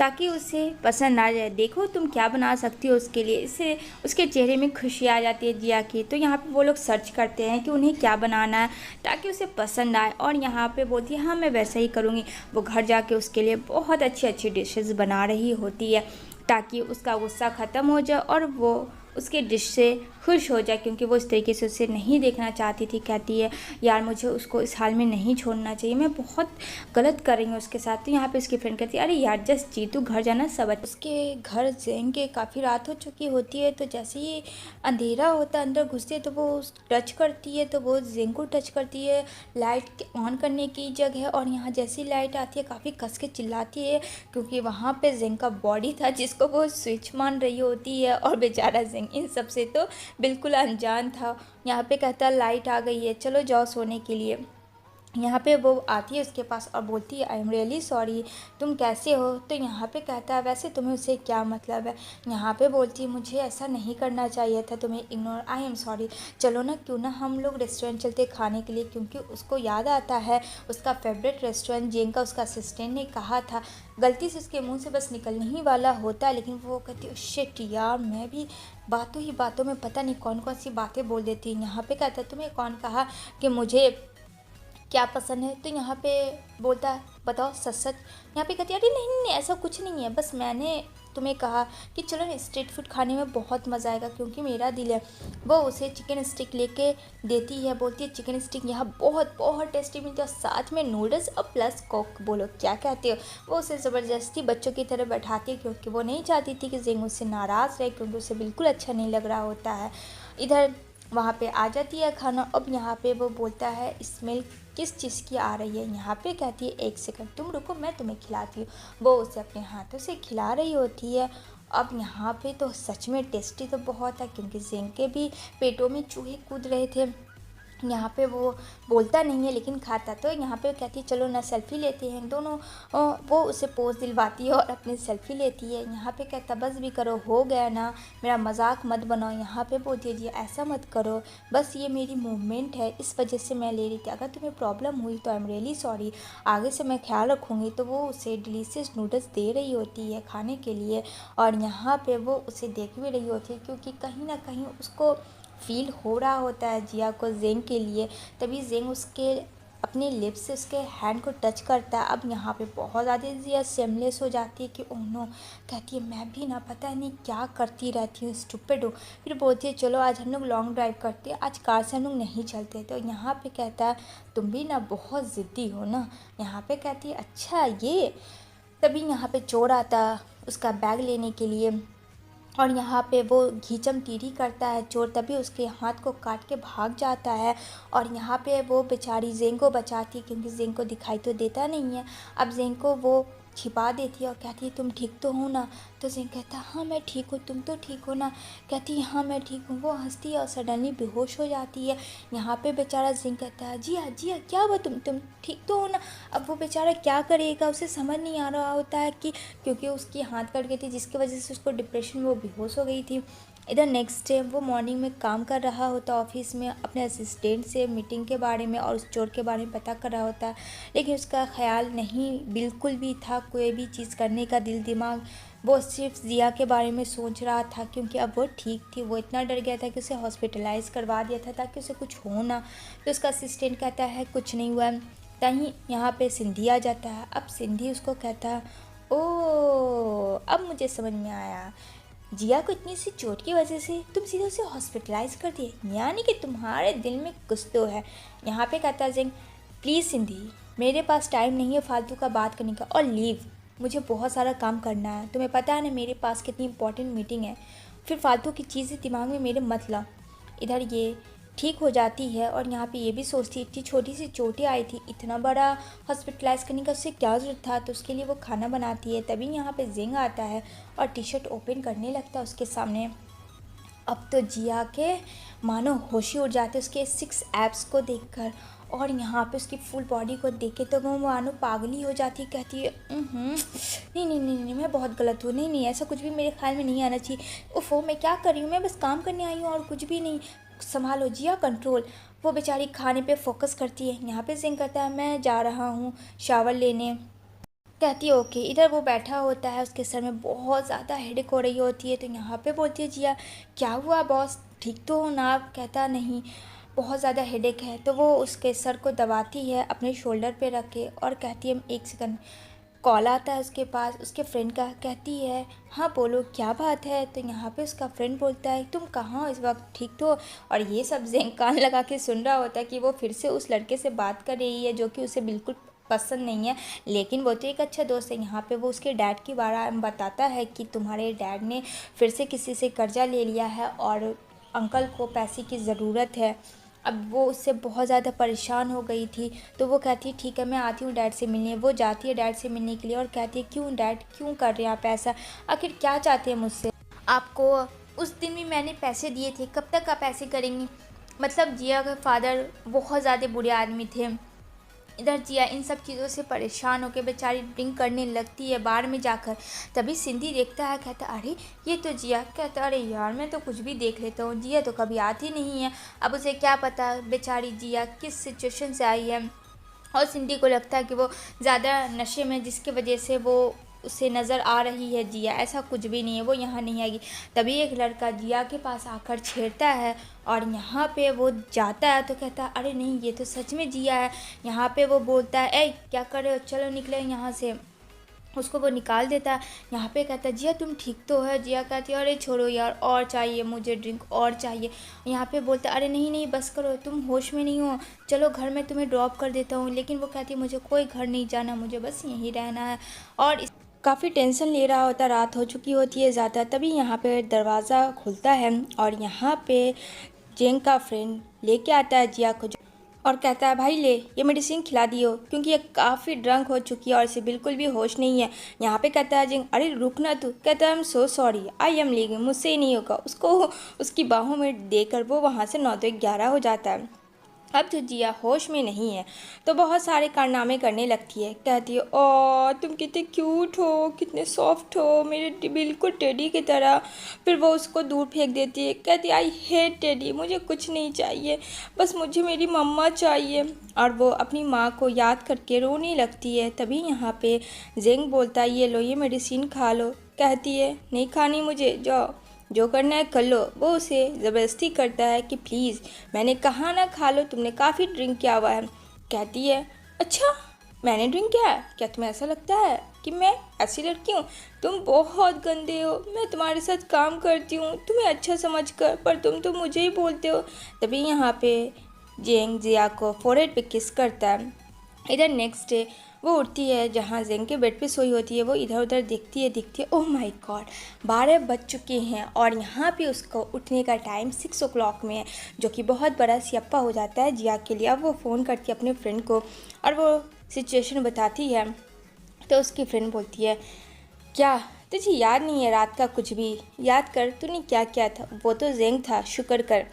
ताकि उसे पसंद आ जाए, देखो तुम क्या बना सकती हो उसके लिए। इससे उसके चेहरे में खुशी आ जाती है जिया की। तो यहाँ पे वो लोग सर्च करते हैं कि उन्हें क्या बनाना है ताकि उसे पसंद आए, और यहाँ पे बोलती है हाँ मैं वैसा ही करूँगी। वो घर जाके उसके लिए बहुत अच्छी अच्छी डिशेस बना रही होती है ताकि उसका गुस्सा ख़त्म हो जाए और वो उसके डिश से खुश हो जाए, क्योंकि वो इस तरीके से उसे नहीं देखना चाहती थी। कहती है यार मुझे उसको इस हाल में नहीं छोड़ना चाहिए, मैं बहुत गलत कर रही हूँ उसके साथ। तो यहाँ पे उसकी फ्रेंड कहती है अरे यार जस्ट जीतू घर जाना सब। उसके घर जेंग के काफ़ी रात हो चुकी होती है, तो जैसे ही अंधेरा होता है अंदर घुसते तो वो टच करती है, तो वो जेंग को टच करती है लाइट ऑन करने की जगह। और यहाँ जैसी लाइट आती है काफ़ी कस के चिल्लाती है क्योंकि वहाँ पे जेंग का बॉडी था जिसको वो स्विच मान रही होती है, और बेचारा जेंग इन सब से तो बिल्कुल अनजान था। यहाँ पे कहता है लाइट आ गई है चलो जाओ सोने के लिए। यहाँ पे वो आती है उसके पास और बोलती है आई एम रियली सॉरी, तुम कैसे हो। तो यहाँ पे कहता है वैसे तुम्हें उससे क्या मतलब है। यहाँ पे बोलती है मुझे ऐसा नहीं करना चाहिए था तुम्हें इग्नोर, आई एम सॉरी। चलो ना क्यों ना हम लोग रेस्टोरेंट चलते खाने के लिए, क्योंकि उसको याद आता है उसका फेवरेट रेस्टोरेंट जेंग का उसका असिस्टेंट ने कहा था। गलती से उसके मुँह से बस निकलने ही वाला होता है, लेकिन वो कहती है शिट यार मैं भी बातों ही बातों में पता नहीं कौन कौन सी बातें बोल देती हैं। यहाँ पे कहता है तुम्हें कौन कहा कि मुझे क्या पसंद है। तो यहाँ पे बोलता है बताओ सच सच। यहाँ पे कहती है अरे नहीं नहीं नहीं, ऐसा कुछ नहीं है, बस मैंने तुम्हें कहा कि चलो ना स्ट्रीट फूड खाने में बहुत मज़ा आएगा क्योंकि मेरा दिल है। वो उसे चिकन स्टिक लेके देती है, बोलती है चिकन स्टिक यहाँ बहुत बहुत टेस्टी मिलती है और साथ में नूडल्स और प्लस कोक, बोलो क्या कहते हो। वो उसे ज़बरदस्ती बच्चों की तरह बैठाती है क्योंकि वो नहीं चाहती थी कि जेंग उससे नाराज़ रहे, क्योंकि उसे बिल्कुल अच्छा नहीं लग रहा होता है। इधर वहाँ पे आ जाती है खाना। अब यहाँ पे वो बोलता है स्मेल किस चीज़ की आ रही है। यहाँ पे कहती है एक सेकंड तुम रुको, मैं तुम्हें खिलाती हूँ। वो उसे अपने हाथों से खिला रही होती है। अब यहाँ पे तो सच में टेस्टी तो बहुत है, क्योंकि ज़ेंग के भी पेटों में चूहे कूद रहे थे। यहाँ पे वो बोलता नहीं है लेकिन खाता। तो यहाँ पे कहती है चलो ना सेल्फ़ी लेते हैं दोनों। वो उसे पोज दिलवाती है और अपनी सेल्फ़ी लेती है। यहाँ पे कहता बस भी करो, हो गया ना, मेरा मजाक मत बनाओ। यहाँ पे बोलती है जी ऐसा मत करो, बस ये मेरी मूवमेंट है इस वजह से मैं ले रही थी, अगर तुम्हें प्रॉब्लम हुई तो आई एम रियली सॉरी, आगे से मैं ख्याल रखूँगी। तो वो उसे डिलीशियस नूडल्स दे रही होती है खाने के लिए। और यहाँ पे वो उसे देख भी रही होती है, क्योंकि कहीं ना कहीं उसको फील हो रहा होता है जिया को ज़ेंग के लिए। तभी ज़ेंग उसके अपने लिप्स से उसके हैंड को टच करता है। अब यहाँ पे बहुत ज़्यादा जिया सेमलेस हो जाती है कि ओह नो, कहती है मैं भी ना पता नहीं क्या करती रहती हूँ, स्टूपिड हूँ। फिर बोलती है चलो आज हम लोग लॉन्ग ड्राइव करते हैं, आज कार से हम लोग नहीं चलते। तो यहाँ पे कहता है तुम भी ना बहुत ज़िद्दी हो ना। यहाँ पे कहती है अच्छा ये। तभी यहाँ पे चोर आता उसका बैग लेने के लिए, और यहाँ पे वो घीचम तीरी करता है चोर। तभी उसके हाथ को काट के भाग जाता है। और यहाँ पे वो बेचारी ज़ेंग को बचाती है, क्योंकि ज़ेंग को दिखाई तो देता नहीं है। अब ज़ेंग को वो छिपा देती है और कहती है तुम ठीक तो हो ना। तो ज़ेंग कहता है हाँ मैं ठीक हूँ, तुम तो ठीक हो ना। कहती है हाँ मैं ठीक हूँ। वो हंसती है और सडनली बेहोश हो जाती है। यहाँ पे बेचारा ज़ेंग कहता है जिया जिया क्या हुआ, तुम ठीक तो हो ना। अब वो बेचारा क्या करेगा, उसे समझ नहीं आ रहा होता है कि क्योंकि उसकी हाथ कट गई थी जिसकी वजह से उसको डिप्रेशन में वो बेहोश हो गई थी। इधर नेक्स्ट डे वो मॉर्निंग में काम कर रहा होता ऑफिस में, अपने असिस्टेंट से मीटिंग के बारे में और उस चोर के बारे में पता कर रहा होता है। लेकिन उसका ख्याल नहीं बिल्कुल भी था कोई भी चीज़ करने का, दिल दिमाग वो सिर्फ जिया के बारे में सोच रहा था, क्योंकि अब वो ठीक थी। वो इतना डर गया था कि उसे हॉस्पिटलाइज करवा दिया था ताकि उसे कुछ हो ना। तो उसका असिस्टेंट कहता है कुछ नहीं हुआ। तहीं यहाँ पे सिंधी आ जाता है। अब सिंधी उसको कहता है ओ अब मुझे समझ में आया, जिया को इतनी सी चोट की वजह से तुम सीधे उसे हॉस्पिटलाइज कर दिए, यानी कि तुम्हारे दिल में कुछ तो है। यहाँ पे कहता है ज़ेंग प्लीज़ सिंधी मेरे पास टाइम नहीं है फालतू का बात करने का, और लीव, मुझे बहुत सारा काम करना है, तुम्हें पता है ना मेरे पास कितनी इंपॉर्टेंट मीटिंग है, फिर फालतू की चीज़ें दिमाग में मेरे मत ला। इधर ये ठीक हो जाती है और यहाँ पे ये भी सोचती है इतनी छोटी सी चोटें आई थी, इतना बड़ा हॉस्पिटलाइज करने का उससे क्या ज़रूरत था। तो उसके लिए वो खाना बनाती है। तभी यहाँ पे ज़ेंग आता है और टी शर्ट ओपन करने लगता है उसके सामने। अब तो जिया के मानो होश ही उड़ जाते उसके 6 एब्स को देखकर, और यहाँ पे उसकी फुल बॉडी को देख के तो वो मानो पागली हो जाती, कहती है नहीं नहीं नहीं नहीं मैं बहुत गलत हूँ, नहीं नहीं ऐसा कुछ भी मेरे ख्याल में नहीं आना चाहिए, उफ़ो मैं क्या कर रही हूँ, मैं बस काम करने आई हूँ और कुछ भी नहीं, संभालो जिया कंट्रोल। वो बेचारी खाने पे फोकस करती है। यहाँ पे ज़ेंग कहता है मैं जा रहा हूँ शावर लेने। कहती है ओके। इधर वो बैठा होता है, उसके सर में बहुत ज़्यादा हेडेक हो रही होती है। तो यहाँ पे बोलती है जिया क्या हुआ बॉस, ठीक तो हो ना आप। कहता नहीं बहुत ज़्यादा हेडेक है। तो वो उसके सर को दबाती है अपने शोल्डर पे रख के और कहती है एक सेकंड। कॉल आता है उसके पास उसके फ्रेंड का। कहती है हाँ बोलो क्या बात है। तो यहाँ पे उसका फ्रेंड बोलता है तुम कहाँ हो इस वक्त, ठीक तो। और ये सब ज़ेंग कान लगा के सुन रहा होता है कि वो फिर से उस लड़के से बात कर रही है जो कि उसे बिल्कुल पसंद नहीं है, लेकिन वो तो एक अच्छा दोस्त है। यहाँ पे वो उसके डैड के बारे में बताता है कि तुम्हारे डैड ने फिर से किसी से कर्जा ले लिया है और अंकल को पैसे की ज़रूरत है। अब वो उससे बहुत ज़्यादा परेशान हो गई थी। तो वो कहती है ठीक है मैं आती हूँ डैड से मिलने। वो जाती है डैड से मिलने के लिए और कहती है क्यों डैड क्यों कर रहे हैं आप ऐसा, आखिर क्या चाहते हैं मुझसे। आपको उस दिन भी मैंने पैसे दिए थे, कब तक आप ऐसे करेंगी। मतलब जिया के फादर बहुत ज़्यादा बुरे आदमी थे। इधर जिया इन सब चीज़ों से परेशान होकर बेचारी ड्रिंक करने लगती है बार में जाकर। तभी सिंधी देखता है, कहता अरे ये तो जिया। कहता अरे यार मैं तो कुछ भी देख लेता हूँ, जिया तो कभी आती नहीं है। अब उसे क्या पता बेचारी जिया किस सिचुएशन से आई है। और सिंधी को लगता है कि वो ज़्यादा नशे में जिसकी वजह से वो उसे नज़र आ रही है जिया, ऐसा कुछ भी नहीं है, वो यहाँ नहीं आएगी। तभी एक लड़का जिया के पास आकर छेड़ता है और यहाँ पे वो जाता है तो कहता है अरे नहीं ये तो सच में जिया है। यहाँ पे वो बोलता है ए क्या कर रहे हो, चलो निकले यहाँ से। उसको वो निकाल देता है। यहाँ पे कहता है जिया तुम ठीक तो है। जिया कहती है अरे छोड़ो यार और चाहिए मुझे ड्रिंक और चाहिए। यहाँ पे बोलता है अरे नहीं नहीं बस करो, तुम होश में नहीं हो, चलो घर में तुम्हें ड्रॉप कर देता हूँ। लेकिन वो कहती है मुझे कोई घर नहीं जाना, मुझे बस यहीं रहना है। और काफ़ी टेंशन ले रहा होता, रात हो चुकी होती है ज़्यादा। तभी यहाँ पे दरवाज़ा खुलता है और यहाँ पे जेंग का फ्रेंड लेके आता है जिया को और कहता है भाई ले ये मेडिसिन खिला दियो क्योंकि ये काफ़ी ड्रंक हो चुकी है और इसे बिल्कुल भी होश नहीं है। यहाँ पे कहता है जिंग अरे रुक ना तू, कहता है आई am so sorry I am leaving, मुझसे ही नहीं होगा। उसको उसकी बाहों में देकर वो वहाँ से 9 तो 11 हो जाता है। अब जो जिया होश में नहीं है तो बहुत सारे कारनामे करने लगती है। कहती है ओ तुम कितने क्यूट हो, कितने सॉफ्ट हो, मेरे बिल्कुल टेडी की तरह। फिर वो उसको दूर फेंक देती है। कहती है आई हेट टेडी, मुझे कुछ नहीं चाहिए, बस मुझे मेरी मम्मा चाहिए। और वो अपनी माँ को याद करके रोने लगती है। तभी यहाँ पे जेंग बोलता है ये लो ये मेडिसिन खा लो। कहती है नहीं खानी मुझे, जाओ जो करना है कर लो। वो उसे ज़बरदस्ती करता है कि प्लीज़ मैंने कहा ना खा लो, तुमने काफ़ी ड्रिंक किया हुआ है। कहती है अच्छा मैंने ड्रिंक किया है, क्या तुम्हें ऐसा लगता है कि मैं ऐसी लड़की हूँ? तुम बहुत गंदे हो, मैं तुम्हारे साथ काम करती हूँ तुम्हें अच्छा समझकर, पर तुम तो मुझे ही बोलते हो। तभी यहाँ पे जेंग जिया को फोरहेड पे किस करता है। इधर नेक्स्ट डे वो उठती है, जहाँ जेंग के बेड पे सोई होती है वो इधर उधर देखती है ओह माय गॉड 12 बज चुके हैं और यहाँ पे उसको उठने का टाइम 6 o'clock में है, जो कि बहुत बड़ा सियप्पा हो जाता है जिया के लिए। अब वो फ़ोन करती है अपने फ्रेंड को और वो सिचुएशन बताती है। तो उसकी फ्रेंड बोलती है क्या तुझे याद नहीं है रात का कुछ भी? याद कर तूने क्या किया था, वो तो जेंग था, शुक्र कर।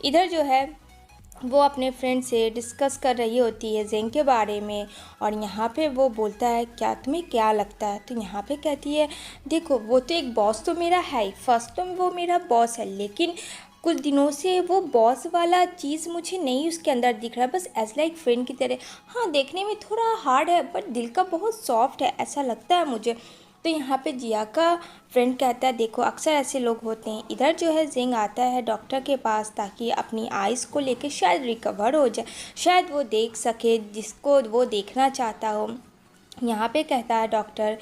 इधर जो है वो अपने फ्रेंड से डिस्कस कर रही होती है जेंग के बारे में और यहाँ पे वो बोलता है क्या तुम्हें क्या लगता है? तो यहाँ पे कहती है देखो वो तो एक बॉस तो मेरा है ही, फर्स्ट तो वो मेरा बॉस है, लेकिन कुछ दिनों से वो बॉस वाला चीज़ मुझे नहीं उसके अंदर दिख रहा है, बस एज लाइक फ्रेंड की तरह। हाँ देखने में थोड़ा हार्ड है बट दिल का बहुत सॉफ्ट है, ऐसा लगता है मुझे। तो यहाँ पे जिया का फ्रेंड कहता है देखो अक्सर ऐसे लोग होते हैं। इधर जो है जेंग आता है डॉक्टर के पास ताकि अपनी आइज़ को लेके शायद रिकवर हो जाए, शायद वो देख सके जिसको वो देखना चाहता हो। यहाँ पे कहता है डॉक्टर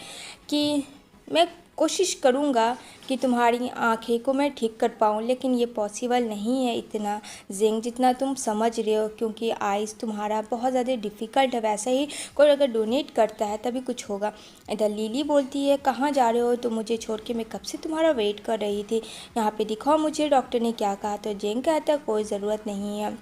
कि मैं कोशिश करूँगा कि तुम्हारी आँखें को मैं ठीक कर पाऊँ, लेकिन ये पॉसिबल नहीं है इतना जेंग जितना तुम समझ रहे हो, क्योंकि आइज़ तुम्हारा बहुत ज़्यादा डिफ़िकल्ट है। वैसे ही कोई अगर डोनेट करता है तभी कुछ होगा। इधर लिली बोलती है कहाँ जा रहे हो? तो मुझे छोड़ के मैं कब से तुम्हारा वेट कर रही थी, यहाँ पे दिखाओ मुझे डॉक्टर ने क्या कहा। तो जेंग कहता है कोई ज़रूरत नहीं है।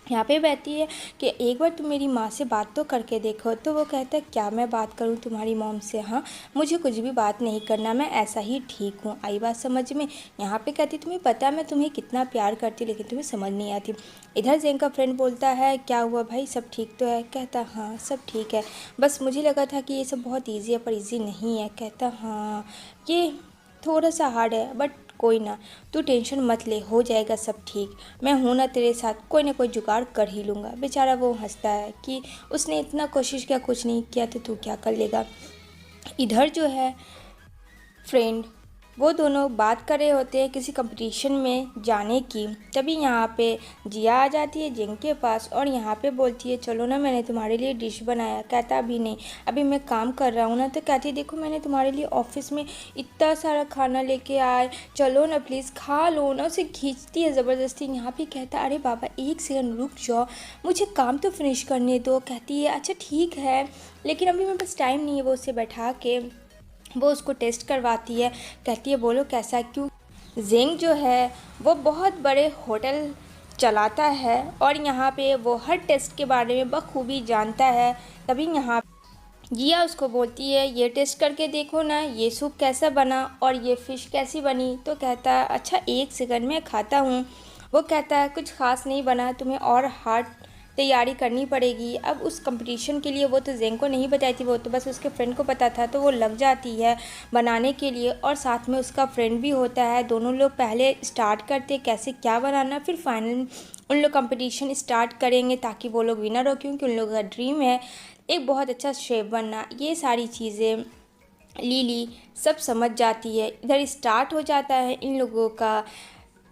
यहाँ पे बहती है कि एक बार तुम मेरी माँ से बात तो करके देखो। तो वो कहता है क्या मैं बात करूँ तुम्हारी मॉम से? हाँ मुझे कुछ भी बात नहीं करना, मैं ऐसा ही ठीक हूँ, आई बात समझ में? यहाँ पे कहती तुम्हें पता है मैं तुम्हें कितना प्यार करती, लेकिन तुम्हें समझ नहीं आती। इधर जेंग का फ्रेंड बोलता है क्या हुआ भाई, सब ठीक तो है? कहता हाँ सब ठीक है, बस मुझे लगा था कि ये सब बहुत ईजी है पर ईजी नहीं है। कहता हाँ ये थोड़ा सा हार्ड है बट कोई ना, तू टेंशन मत ले, हो जाएगा सब ठीक, मैं हूँ ना तेरे साथ, कोई ना कोई जुगाड़ कर ही लूँगा। बेचारा वो हंसता है कि उसने इतना कोशिश किया कुछ नहीं किया तो तू क्या कर लेगा। इधर जो है फ्रेंड वो दोनों बात कर रहे होते हैं किसी कंपटीशन में जाने की। तभी यहाँ पे जिया आ जाती है जेंग के पास और यहाँ पे बोलती है चलो ना मैंने तुम्हारे लिए डिश बनाया। कहता अभी नहीं, अभी मैं काम कर रहा हूँ ना। तो कहती है देखो मैंने तुम्हारे लिए ऑफिस में इतना सारा खाना लेके आए, चलो ना प्लीज़ खा लो ना। उसे खींचती है ज़बरदस्ती। यहाँ पे कहता अरे बाबा एक सेकंड रुक जाओ, मुझे काम तो फिनिश करने दो। कहती है अच्छा ठीक है लेकिन अभी मेरे पास टाइम नहीं है। वो उसे बैठा के वो उसको टेस्ट करवाती है। कहती है बोलो कैसा क्यों? जेंग जो है वो बहुत बड़े होटल चलाता है और यहाँ पे वो हर टेस्ट के बारे में बखूबी जानता है। तभी यहाँ जिया उसको बोलती है ये टेस्ट करके देखो ना, ये सूप कैसा बना और ये फ़िश कैसी बनी। तो कहता है अच्छा एक सेकंड में खाता हूँ। वो कहता है कुछ ख़ास नहीं बना, तुम्हें और हार्ड तैयारी करनी पड़ेगी। अब उस कंपटीशन के लिए वो तो जेंग को नहीं बताई थी, वो तो बस उसके फ्रेंड को पता था। तो वो लग जाती है बनाने के लिए और साथ में उसका फ्रेंड भी होता है। दोनों लोग पहले स्टार्ट करते कैसे क्या बनाना, फिर फाइनल उन लोग कंपटीशन स्टार्ट करेंगे ताकि वो लोग विनर हो, क्योंकि उन लोगों का ड्रीम है एक बहुत अच्छा शेफ बनना। ये सारी चीज़ें लीली सब समझ जाती है। इधर स्टार्ट हो जाता है इन लोगों का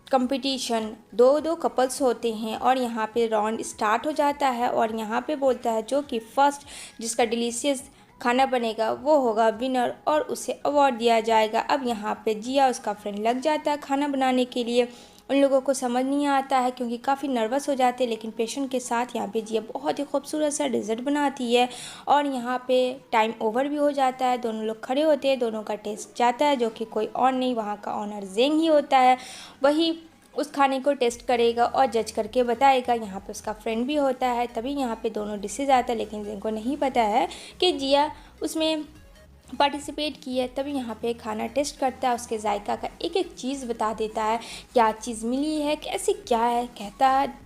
कंपटीशन। दो दो कपल्स होते हैं और यहाँ पे राउंड स्टार्ट हो जाता है और यहाँ पे बोलता है जो कि फर्स्ट जिसका डिलीशियस खाना बनेगा वो होगा विनर और उसे अवार्ड दिया जाएगा। अब यहाँ पे जिया उसका फ्रेंड लग जाता है खाना बनाने के लिए। उन लोगों को समझ नहीं आता है क्योंकि काफ़ी नर्वस हो जाते हैं, लेकिन पेशेंट के साथ यहाँ पे जिया बहुत ही खूबसूरत सा डिज़र्ट बनाती है और यहाँ पे टाइम ओवर भी हो जाता है। दोनों लोग खड़े होते हैं, दोनों का टेस्ट जाता है, जो कि कोई और नहीं वहाँ का ऑनर जेंग ही होता है। वही उस खाने को टेस्ट करेगा और जज करके बताएगा। यहाँ पे उसका फ्रेंड भी होता है, तभी यहाँ पे दोनों डिशेज आता है, लेकिन जिनको नहीं पता है कि जिया उसमें पार्टिसिपेट की है। तभी यहाँ पे खाना टेस्ट करता है, उसके जायका का एक एक चीज़ बता देता है, क्या चीज़ मिली है, कैसे क्या है। कहता है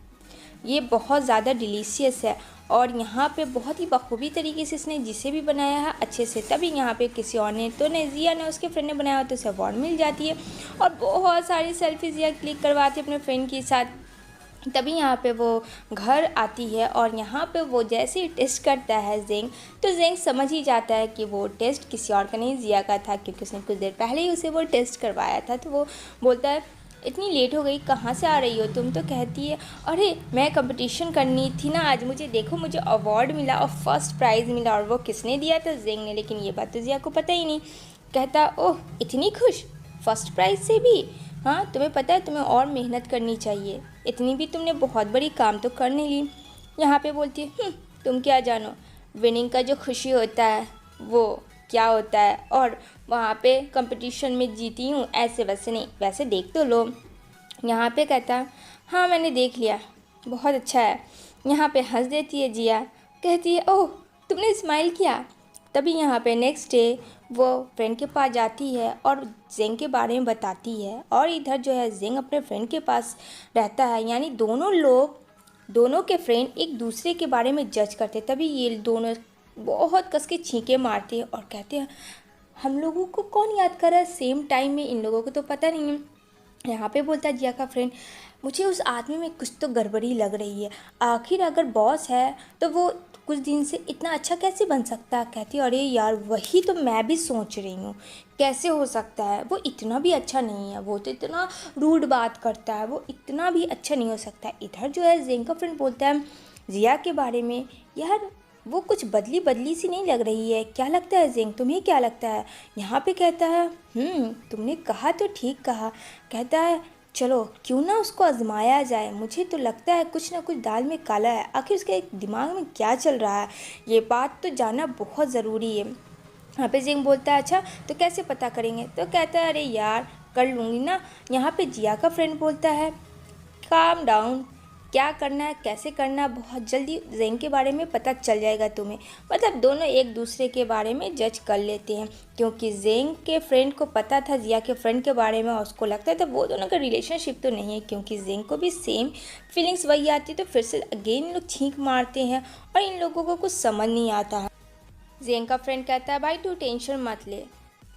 ये बहुत ज़्यादा डिलीशियस है और यहाँ पे बहुत ही बखूबी तरीके से इसने जिसे भी बनाया है अच्छे से। तभी यहाँ पे किसी और ने तो नहीं, जिया ने उसके फ्रेंड ने बनाया हो तो उसे अवार्ड मिल जाती है और बहुत सारी सेल्फी जिया क्लिक करवाती है अपने फ्रेंड के साथ। तभी यहाँ पे वो घर आती है और यहाँ पे वो जैसे ही टेस्ट करता है जेंग, तो जेंग समझ ही जाता है कि वो टेस्ट किसी और का नहीं जिया का था, क्योंकि उसने कुछ देर पहले ही उसे वो टेस्ट करवाया था। तो वो बोलता है इतनी लेट हो गई, कहाँ से आ रही हो तुम? तो कहती है अरे मैं कंपटीशन करनी थी ना आज, मुझे देखो मुझे अवार्ड मिला और फर्स्ट प्राइज़ मिला। और वो किसने दिया था? जेंग ने। लेकिन ये बात तो जिया को पता ही नहीं। कहता ओह इतनी खुश, फर्स्ट प्राइज़ से भी? हाँ तुम्हें पता है तुम्हें और मेहनत करनी चाहिए, इतनी भी तुमने बहुत बड़ी काम तो कर नहीं ली। यहाँ पे बोलती है तुम क्या जानो, विनिंग का जो खुशी होता है वो क्या होता है, और वहाँ पे कंपटीशन में जीती हूँ ऐसे वैसे नहीं, वैसे देख तो लो। यहाँ पे कहता हाँ मैंने देख लिया, बहुत अच्छा है। यहाँ पे हंस देती है जिया, कहती है ओह तुमने स्माइल किया। तभी यहाँ पे नेक्स्ट डे वो फ्रेंड के पास जाती है और जेंग के बारे में बताती है, और इधर जो है जेंग अपने फ्रेंड के पास रहता है। यानी दोनों के फ्रेंड एक दूसरे के बारे में जज करते। तभी ये दोनों बहुत कस के छींके मारते हैं और कहते हैं हम लोगों को कौन याद कर रहा है सेम टाइम में, इन लोगों को तो पता नहीं है। यहाँ पे बोलता है जिया का फ्रेंड मुझे उस आदमी में कुछ तो गड़बड़ी लग रही है, आखिर अगर बॉस है तो वो कुछ दिन से इतना अच्छा कैसे बन सकता है। कहती है अरे यार वही तो मैं भी सोच रही हूँ, कैसे हो सकता है, वो इतना भी अच्छा नहीं है, वो तो इतना रूड बात करता है, वो इतना भी अच्छा नहीं हो सकता। इधर जो है जेंग का फ्रेंड बोलता है जिया के बारे में यार वो कुछ बदली बदली सी नहीं लग रही है, क्या लगता है जेंग, तुम्हें क्या लगता है? यहाँ पे कहता है तुमने कहा तो ठीक कहा। कहता है चलो क्यों ना उसको आजमाया जाए, मुझे तो लगता है कुछ ना कुछ दाल में काला है, आखिर उसके दिमाग में क्या चल रहा है, ये बात तो जानना बहुत ज़रूरी है। यहाँ पे जेंग बोलता है अच्छा तो कैसे पता करेंगे? तो कहता है अरे यार कर लूँगी ना। यहाँ पे जिया का फ्रेंड बोलता है काम डाउन, क्या करना है कैसे करना है बहुत जल्दी जेंग के बारे में पता चल जाएगा तुम्हें। मतलब दोनों एक दूसरे के बारे में जज कर लेते हैं, क्योंकि जेंग के फ्रेंड को पता था जिया के फ्रेंड के बारे में और उसको लगता था वो दोनों का रिलेशनशिप तो नहीं है, क्योंकि जेंग को भी सेम फीलिंग्स वही आती है। तो फिर से अगेन इन लोग छींक मारते हैं और इन लोगों को कुछ समझ नहीं आता है। जेंग का फ्रेंड कहता है भाई तू टेंशन मत ले,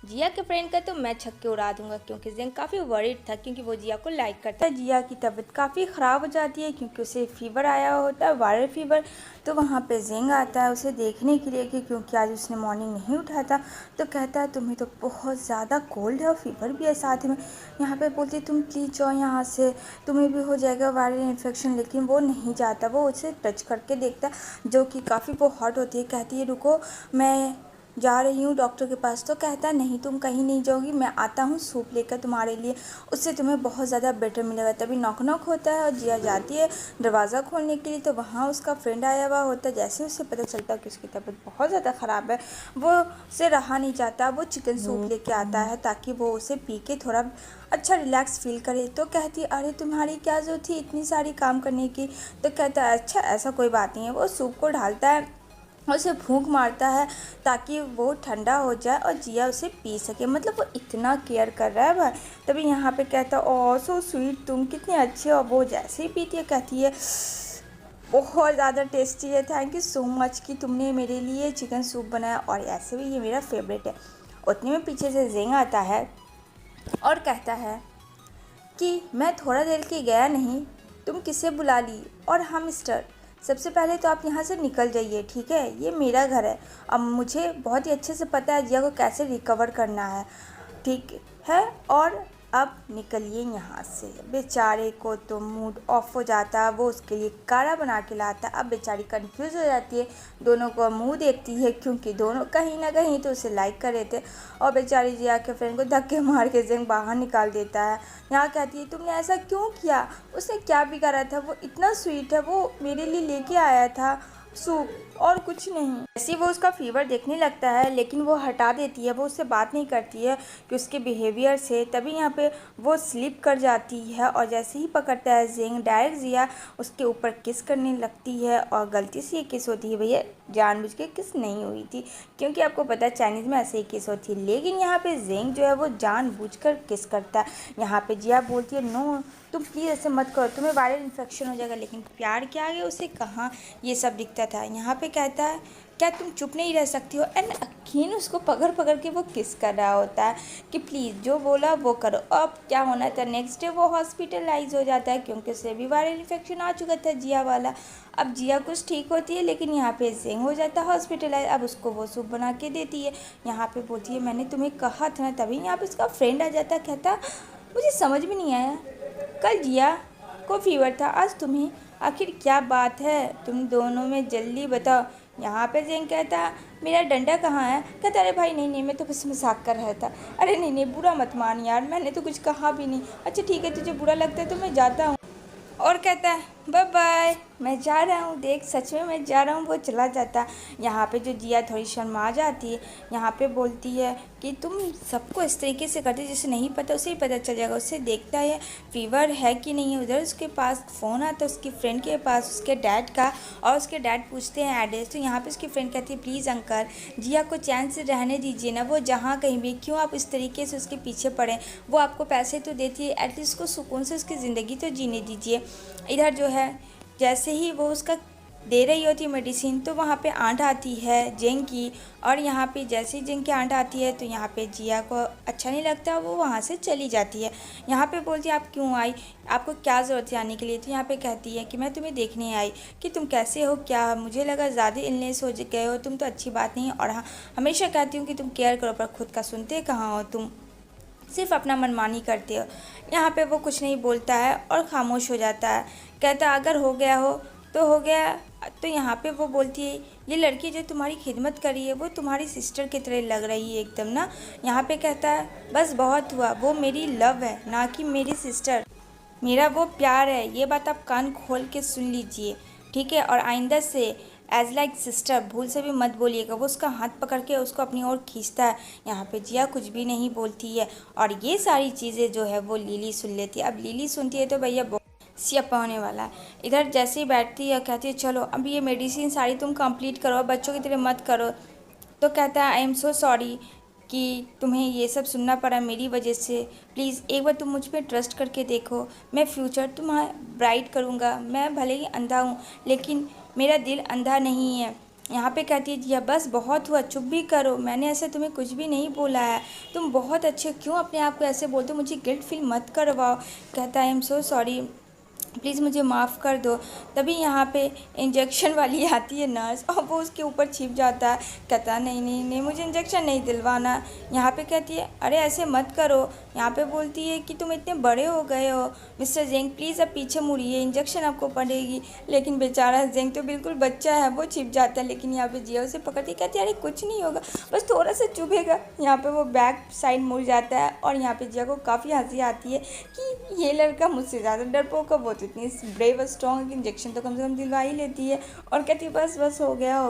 जिया के फ्रेंड का तो मैं छक्के उड़ा दूंगा, क्योंकि जेंग काफ़ी वरीड था क्योंकि वो जिया को लाइक करता है। जिया की तबीयत काफ़ी ख़राब हो जाती है क्योंकि उसे फीवर आया होता है, वायरल फीवर। तो वहाँ पे जेंग आता है उसे देखने के लिए कि क्योंकि आज उसने मॉर्निंग नहीं उठा था। तो कहता है तुम्हें तो बहुत ज़्यादा कोल्ड है और फीवर भी है साथ में। यहाँ पे बोलती है तुम प्लीज़ जाओ यहाँ से, तुम्हें भी हो जाएगा वायरल इन्फेक्शन। लेकिन वो नहीं जाता, वो उसे टच करके देखता जो कि काफ़ी वो हॉट होती है। कहती है रुको मैं जा रही हूँ डॉक्टर के पास। तो कहता है नहीं तुम कहीं नहीं जाओगी, मैं आता हूँ सूप लेकर तुम्हारे लिए, उससे तुम्हें बहुत ज़्यादा बेटर मिलेगा। तभी नॉक नॉक होता है और जिया जाती है दरवाज़ा खोलने के लिए। तो वहाँ उसका फ्रेंड आया हुआ होता है। जैसे उसे पता चलता है कि उसकी तबीयत बहुत ज़्यादा ख़राब है, वो उसे रहा नहीं जाता, वो चिकन सूप लेके आता है ताकि वो उसे पी के थोड़ा अच्छा रिलैक्स फील करे। तो कहती है अरे तुम्हारी क्या ज़रूरत थी इतनी सारी काम करने की? तो कहता है अच्छा ऐसा कोई बात नहीं है। वो सूप को ढालता है, उसे फूंक मारता है ताकि वो ठंडा हो जाए और जिया उसे पी सके। मतलब वो इतना केयर कर रहा है भाई। तभी यहाँ पे कहता है ओह सो स्वीट, तुम कितने अच्छे हो। वो जैसे ही पीती है कहती है बहुत ज़्यादा टेस्टी है, थैंक यू सो मच कि तुमने मेरे लिए चिकन सूप बनाया, और ऐसे भी ये मेरा फेवरेट है। उतने में पीछे से जेंग आता है और कहता है कि मैं थोड़ा देर के गया नहीं, तुम किसे बुला ली? और हाँ मिस्टर, सबसे पहले तो आप यहाँ से निकल जाइए, ठीक है, ये मेरा घर है। अब मुझे बहुत ही अच्छे से पता है जिया को कैसे रिकवर करना है, ठीक है, और अब निकलिए यहाँ से। बेचारे को तो मूड ऑफ हो जाता है, वो उसके लिए काढ़ा बना के लाता है। अब बेचारी कंफ्यूज हो जाती है, दोनों को मुंह देखती है क्योंकि दोनों कहीं ना कहीं तो उसे लाइक कर रहे थे। और बेचारी जिया के फ्रेंड को धक्के मार के जेंग बाहर निकाल देता है। यहाँ कहती है तुमने ऐसा क्यों किया, उसने क्या बिगाड़ा था, वो इतना स्वीट है, वो मेरे लिए लेके आया था सूप और कुछ नहीं। जैसे वो उसका फीवर देखने लगता है लेकिन वो हटा देती है, वो उससे बात नहीं करती है कि उसके बिहेवियर से। तभी यहाँ पे वो स्लिप कर जाती है और जैसे ही पकड़ता है जेंग, डायरेक्ट जिया उसके ऊपर किस करने लगती है और गलती से ये किस होती है। भैया जानबूझ के किस नहीं हुई थी, क्योंकि आपको पता है चाइनीज़ में ऐसे ही किस होती है। लेकिन यहाँ पे जेंग जो है वो जानबूझकर किस करता है। यहाँ पे जिया बोलती है नो तुम प्लीज़ ऐसे मत करो, तुम्हें वायरल इन्फेक्शन हो जाएगा। लेकिन प्यार के आगे उसे कहाँ ये सब दिखता था। यहाँ पे कहता है क्या तुम चुप नहीं रह सकती हो। एंड अखीन उसको पकड़ पकड़ के वो किस कर रहा होता है कि प्लीज़ जो बोला वो करो। अब क्या होना था, नेक्स्ट डे वो हॉस्पिटलाइज हो जाता है क्योंकि उसे भी वायरल इन्फेक्शन आ चुका था जिया वाला। अब जिया कुछ ठीक होती है लेकिन यहाँ पे जेंग हो जाता है हॉस्पिटलाइज। अब उसको वो सूप बना के देती है। यहाँ पे बोलती है मैंने तुम्हें कहा था ना। तभी यहाँ पे उसका फ्रेंड आ जाता है, कहता मुझे समझ में नहीं आया, कल जिया को फीवर था, आज तुम्हें, आखिर क्या बात है तुम दोनों में, जल्दी बताओ। यहाँ पे जेंग कहता मेरा डंडा कहाँ है। कहता अरे भाई नहीं मैं तो बस मजाक कर रहा था। अरे नहीं बुरा मत मान यार, मैंने तो कुछ कहा भी नहीं। अच्छा ठीक है तुझे बुरा लगता है तो मैं जाता हूँ। और कहता है बाय बाय, मैं जा रहा हूँ, देख सच में मैं जा रहा हूँ। वो चला जाता। यहाँ पे जो जिया थोड़ी शर्मा जाती है। यहाँ पे बोलती है कि तुम सबको इस तरीके से करते जिसे नहीं पता उसे ही पता चल जाएगा। उससे देखता है फीवर है कि नहीं है। उधर उसके पास फ़ोन आता है उसकी फ्रेंड के पास, उसके डैड का, और उसके डैड पूछते हैं एड्रेस। तो यहाँ पे उसकी फ्रेंड कहती है प्लीज़ अंकल जिया को चैन से रहने दीजिए ना, वो जहाँ कहीं भी, क्यों आप इस तरीके से उसके पीछे पड़े। वो आपको पैसे तो देती है, एटलीस्ट उसको सुकून से उसकी ज़िंदगी तो जीने दीजिए। इधर जो है जैसे ही वो उसका दे रही होती है मेडिसिन तो वहाँ पे आंट आती है जेंग की। और यहाँ पे जैसे ही जेंग की आंट आती है तो यहाँ पे जिया को अच्छा नहीं लगता, वो वहाँ से चली जाती है। यहाँ पे बोलती है आप क्यों आई, आपको क्या ज़रूरत है आने के लिए। तो यहाँ पे कहती है कि मैं तुम्हें देखने आई कि तुम कैसे हो, क्या मुझे लगा ज़्यादा इलनेस हो गए हो तुम, तो अच्छी बात नहीं। और हाँ हमेशा कहती हूँ कि तुम केयर करो पर खुद का सुनते कहाँ हो, तुम सिर्फ अपना मनमानी करते हो। यहाँ पे वो कुछ नहीं बोलता है और ख़ामोश हो जाता है। कहता अगर हो गया हो तो हो गया। तो यहाँ पे वो बोलती है ये लड़की जो तुम्हारी खिदमत करी है वो तुम्हारी सिस्टर की तरह लग रही है एकदम ना। यहाँ पे कहता है बस बहुत हुआ, वो मेरी लव है ना कि मेरी सिस्टर, मेरा वो प्यार है। ये बात आप कान खोल के सुन लीजिए ठीक है, और आइंदा से एज लाइक सिस्टर भूल से भी मत बोलिएगा। वो उसका हाथ पकड़ के उसको अपनी ओर खींचता है। यहाँ पे जिया कुछ भी नहीं बोलती है और ये सारी चीज़ें जो है वो लिली सुन लेती है। अब लिली सुनती है तो भैया सियापा होने वाला है। इधर जैसे ही बैठती है कहती है चलो अब ये मेडिसिन सारी तुम कंप्लीट करो, बच्चों की तरह मत करो। तो कहता है आई एम सो सॉरी कि तुम्हें ये सब सुनना पड़ा मेरी वजह से। प्लीज़ एक बार तुम मुझ पर ट्रस्ट करके देखो, मैं फ्यूचर तुम्हारा ब्राइट करूँगा। मैं भले ही अंधा हूँ लेकिन मेरा दिल अंधा नहीं है। यहाँ पे कहती है जिया बस बहुत हुआ, चुप भी करो, मैंने ऐसे तुम्हें कुछ भी नहीं बोला है, तुम बहुत अच्छे, क्यों अपने आप को ऐसे बोलते हो, मुझे गिल्ट फील मत करवाओ। कहता है आई एम सो सॉरी, प्लीज़ मुझे माफ़ कर दो। तभी यहाँ पे इंजेक्शन वाली आती है नर्स और वो उसके ऊपर छिप जाता है। कहता है नहीं मुझे इंजेक्शन नहीं दिलवाना। यहाँ पे कहती है अरे ऐसे मत करो। यहाँ पे बोलती है कि तुम इतने बड़े हो गए हो मिस्टर जेंग, प्लीज़ अब पीछे मुड़िए, इंजेक्शन आपको पड़ेगी। लेकिन बेचारा जेंग तो बिल्कुल बच्चा है, वो छिप जाता है। लेकिन यहाँ पे जिया उसे पकड़ती कहती है अरे कुछ नहीं होगा, बस थोड़ा सा चुभेगा। यहाँ पे वो बैक साइड मुड़ जाता है और यहाँ पे जिया को काफ़ी हंसी आती है कि ये लड़का मुझसे ज़्यादा डरपोक है, वो तो इतनी ब्रेव स्ट्रॉन्ग, इंजेक्शन तो कम से कम दिलवा ही लेती है। और कहती है बस हो गया।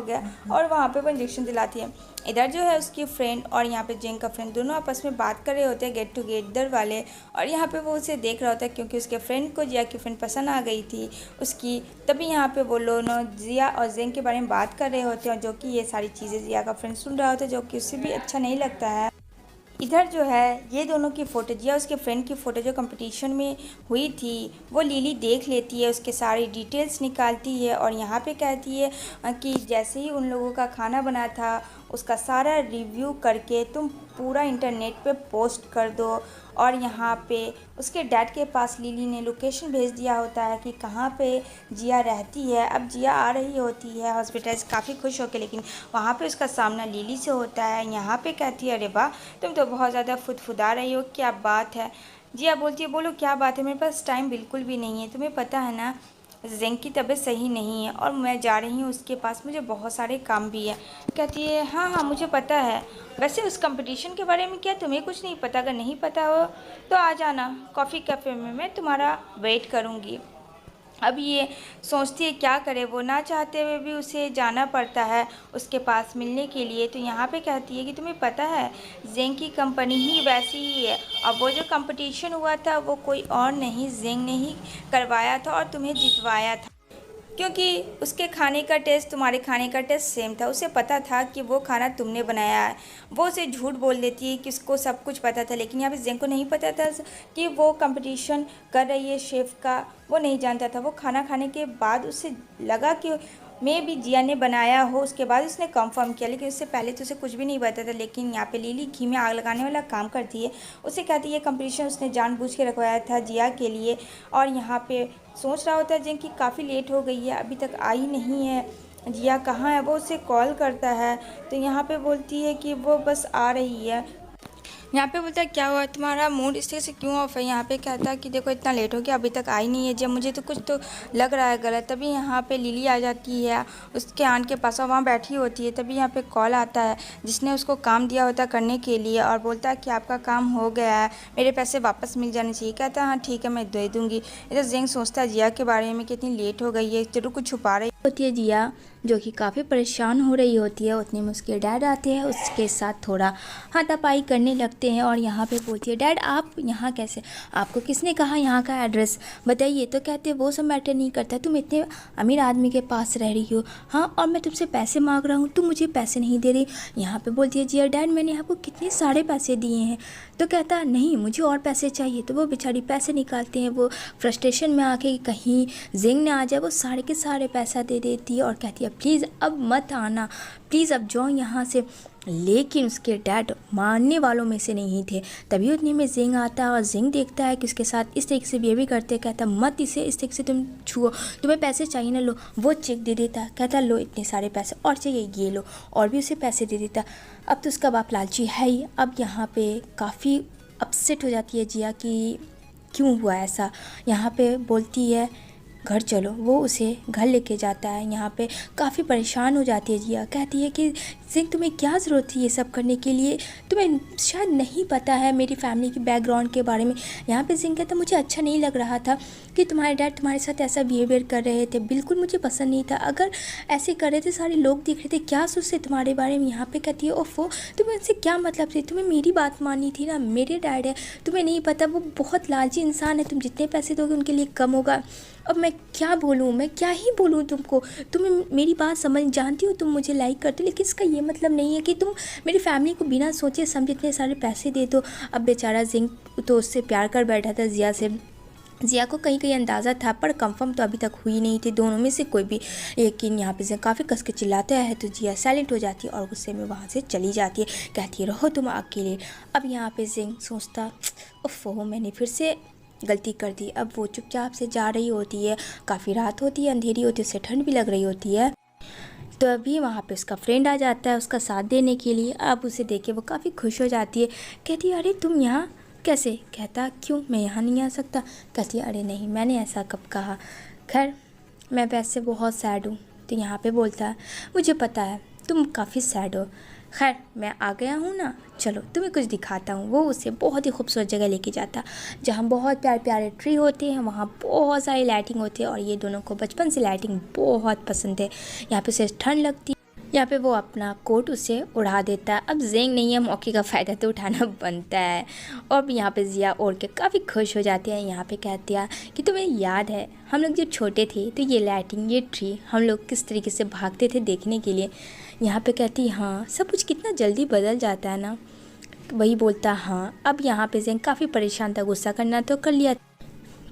और वहाँ पे वो इंजेक्शन दिलाती है। इधर जो है उसकी फ्रेंड और यहाँ पे जेंग का फ्रेंड दोनों आपस में बात कर रहे होते हैं, गेट टुगेदर वाले। और यहाँ पे वो उसे देख रहा होता है क्योंकि उसके फ्रेंड को जिया की फ्रेंड पसंद आ गई थी उसकी। तभी यहाँ पे वो दोनों जिया और जेंग के बारे में बात कर रहे होते हैं, जो कि ये सारी चीज़ें जिया का फ्रेंड सुन रहा होता है, जो कि उससे भी अच्छा नहीं लगता है। इधर जो है ये दोनों की फ़ोटो, जिया उसके फ्रेंड की फ़ोटो जो कंपटीशन में हुई थी वो लिली देख लेती है, उसके सारी डिटेल्स निकालती है। और यहाँ पे कहती है कि जैसे ही उन लोगों का खाना बना था उसका सारा रिव्यू करके तुम पूरा इंटरनेट पे पोस्ट कर दो। और यहाँ पे उसके डैड के पास लिली ने लोकेशन भेज दिया होता है कि कहाँ पे जिया रहती है। अब जिया आ रही होती है हॉस्पिटल से काफ़ी खुश होकर, लेकिन वहाँ पे उसका सामना लिली से होता है। यहाँ पे कहती है अरे वाह तुम तो बहुत ज़्यादा फुदफुदा रही हो, क्या बात है। जिया बोलती है बोलो क्या बात है, मेरे पास टाइम बिल्कुल भी नहीं है, तुम्हें पता है ना जेंग की तबीयत सही नहीं है और मैं जा रही हूँ उसके पास, मुझे बहुत सारे काम भी है। कहती है हाँ मुझे पता है, वैसे उस कंपटीशन के बारे में क्या तुम्हें कुछ नहीं पता, अगर नहीं पता हो तो आ जाना कॉफ़ी कैफ़े में, मैं तुम्हारा वेट करूँगी। अब ये सोचती है क्या करे, वो ना चाहते हुए भी उसे जाना पड़ता है उसके पास मिलने के लिए। तो यहाँ पे कहती है कि तुम्हें पता है जेंग की कंपनी ही वैसी ही है, और वो जो कंपटीशन हुआ था वो कोई और नहीं, जेंग ने ही करवाया था और तुम्हें जितवाया था, क्योंकि उसके खाने का टेस्ट तुम्हारे खाने का टेस्ट सेम था। उसे पता था कि वो खाना तुमने बनाया है। वो उसे झूठ बोल देती है कि उसको सब कुछ पता था, लेकिन यहाँ पे जेंग को नहीं पता था कि वो कंपटीशन कर रही है शेफ़ का। वो नहीं जानता था। वो खाना खाने के बाद उसे लगा कि मैं भी जिया ने बनाया हो, उसके बाद उसने कंफर्म किया, लेकिन उससे पहले तो उसे कुछ भी नहीं पता था। लेकिन यहाँ पे लिली घी में आग लगाने वाला काम करती है। उसे कहती है कंपटीशन उसने जानबूझ के रखवाया था जिया के लिए। और यहाँ पे सोच रहा होता है जिन कि काफ़ी लेट हो गई है, अभी तक आई नहीं है, जिया कहाँ है। वो उसे कॉल करता है तो यहाँ पे बोलती है कि वो बस आ रही है। यहाँ पे बोलता है क्या हुआ, तुम्हारा मूड इस तरह से क्यों ऑफ है। यहाँ पे कहता है कि देखो इतना लेट हो गया, अभी तक आई नहीं है जब, मुझे तो कुछ तो लग रहा है गलत। तभी यहाँ पे लिली आ जाती है उसके आंट के पास, और वहाँ बैठी होती है। तभी यहाँ पे कॉल आता है जिसने उसको काम दिया होता करने के लिए, और बोलता है कि आपका काम हो गया है, मेरे पैसे वापस मिल जाने चाहिए। कहता है हाँ ठीक है मैं दे दूँगी। इधर जेंग सोचता है जिया के बारे में कि इतनी लेट हो गई है, जरूर कुछ छुपा रही होती है जिया, जो कि काफ़ी परेशान हो रही होती है। उतने में उसके डैड आते हैं, उसके साथ थोड़ा हाथापाई करने लगते हैं। और यहाँ पे बोलती है डैड आप यहाँ कैसे, आपको किसने कहा यहाँ का एड्रेस बताइए। तो कहते हैं वो सब मैटर नहीं करता, तुम इतने अमीर आदमी के पास रह रही हो, हाँ और मैं तुमसे पैसे मांग रहा हूँ, तुम मुझे पैसे नहीं दे रही। यहाँ पे बोलती है जी डैड मैंने आपको कितने सारे पैसे दिए हैं। तो कहता है नहीं मुझे और पैसे चाहिए। तो वो बेचारी पैसे निकालते हैं, वो फ्रस्ट्रेशन में आके कहीं जेंग ने आ जाए, वो सारे के सारे पैसा दे देती है और कहती है प्लीज़ अब मत आना, प्लीज़ अब जाओ यहाँ से। लेकिन उसके डैड मानने वालों में से नहीं थे। तभी उतने में जेंग आता है और जेंग देखता है कि उसके साथ इस तरीके से बिहेव करते हैं। कहता मत इसे इस तरीके से तुम छुओ, तुम्हें पैसे चाहिए ना, लो। वो चेक दे देता, कहता लो इतने सारे पैसे और चाहिए ये लो, और भी उसे पैसे दे देता। अब तो उसका बाप लालची है ही। अब यहाँ पे काफ़ी अपसेट हो जाती है जिया कि क्यों हुआ ऐसा। यहाँ पे बोलती है घर चलो, वो उसे घर लेके जाता है। यहाँ पे काफ़ी परेशान हो जाती है जिया, कहती है कि जेंग तुम्हें क्या ज़रूरत थी ये सब करने के लिए, तुम्हें शायद नहीं पता है मेरी फैमिली की बैकग्राउंड के बारे में। यहाँ पे जेंग कहता मुझे अच्छा नहीं लग रहा था कि तुम्हारे डैड तुम्हारे साथ ऐसा बिहेवियर कर रहे थे, बिल्कुल मुझे पसंद नहीं था। अगर ऐसे कर रहे थे सारे लोग देख रहे थे, क्या सोचते तुम्हारे बारे में। यहाँ पे कहती है ओफो तुम्हें उनसे क्या मतलब थी, तुम्हें मेरी बात माननी थी ना, मेरे डैड है, तुम्हें नहीं पता वो बहुत लालची इंसान है, तुम जितने पैसे दोगे उनके लिए कम होगा। अब मैं क्या बोलूँ, मैं क्या ही बोलूँ तुमको, तुम्हें मेरी बात समझ, जानती हो तुम मुझे लाइक करते हो, लेकिन इसका ये मतलब नहीं है कि तुम मेरी फैमिली को बिना सोचे समझे इतने सारे पैसे दे दो। अब बेचारा जेंग तो उससे प्यार कर बैठा था जिया से। जिया को कहीं कहीं अंदाज़ा था, पर कंफर्म तो अभी तक हुई नहीं थी दोनों में से कोई भी। लेकिन यहाँ पे जेंग काफ़ी कस के चिल्लाता है तो जिया साइलेंट हो जाती है और गुस्से में वहाँ से चली जाती है, कहती है रहो तुम अकेले। अब यहाँ पे जेंग सोचता ओफो मैंने फिर से गलती कर दी। अब वो चुपचाप से जा रही होती है, काफ़ी रात होती है, अंधेरी होती है, उसे ठंड भी लग रही होती है। तो अभी वहाँ पे उसका फ्रेंड आ जाता है उसका साथ देने के लिए। अब उसे देख के वो काफ़ी खुश हो जाती है, कहती है अरे तुम यहाँ कैसे। कहता क्यों मैं यहाँ नहीं आ सकता। कहती है अरे नहीं मैंने ऐसा कब कहा, खैर मैं वैसे बहुत सैड हूँ। तो यहाँ पे बोलता है मुझे पता है तुम काफ़ी सैड हो, खैर मैं आ गया हूँ ना, चलो तुम्हें कुछ दिखाता हूँ। वो उसे बहुत ही खूबसूरत जगह लेके जाता जहाँ बहुत प्यारे प्यारे ट्री होते हैं, वहाँ बहुत सारी लाइटिंग होती है और ये दोनों को बचपन से लाइटिंग बहुत पसंद है। यहाँ पे उसे ठंड लगती है, यहाँ पे वो अपना कोट उसे उड़ा देता है। अब जेंग नहीं है, मौके का फ़ायदा तो उठाना बनता है। और यहाँ पे जिया ओढ़ के काफ़ी खुश हो जाती है। यहाँ पे कहती है कि तुम्हें याद है हम लोग जब छोटे थे तो ये लाइटिंग ये ट्री हम लोग किस तरीके से भागते थे देखने के लिए। यहाँ पे कहती हाँ सब कुछ कितना जल्दी बदल जाता है ना। वही बोलता हाँ। अब यहाँ पे जेंग काफ़ी परेशान था, गुस्सा करना तो कर लिया।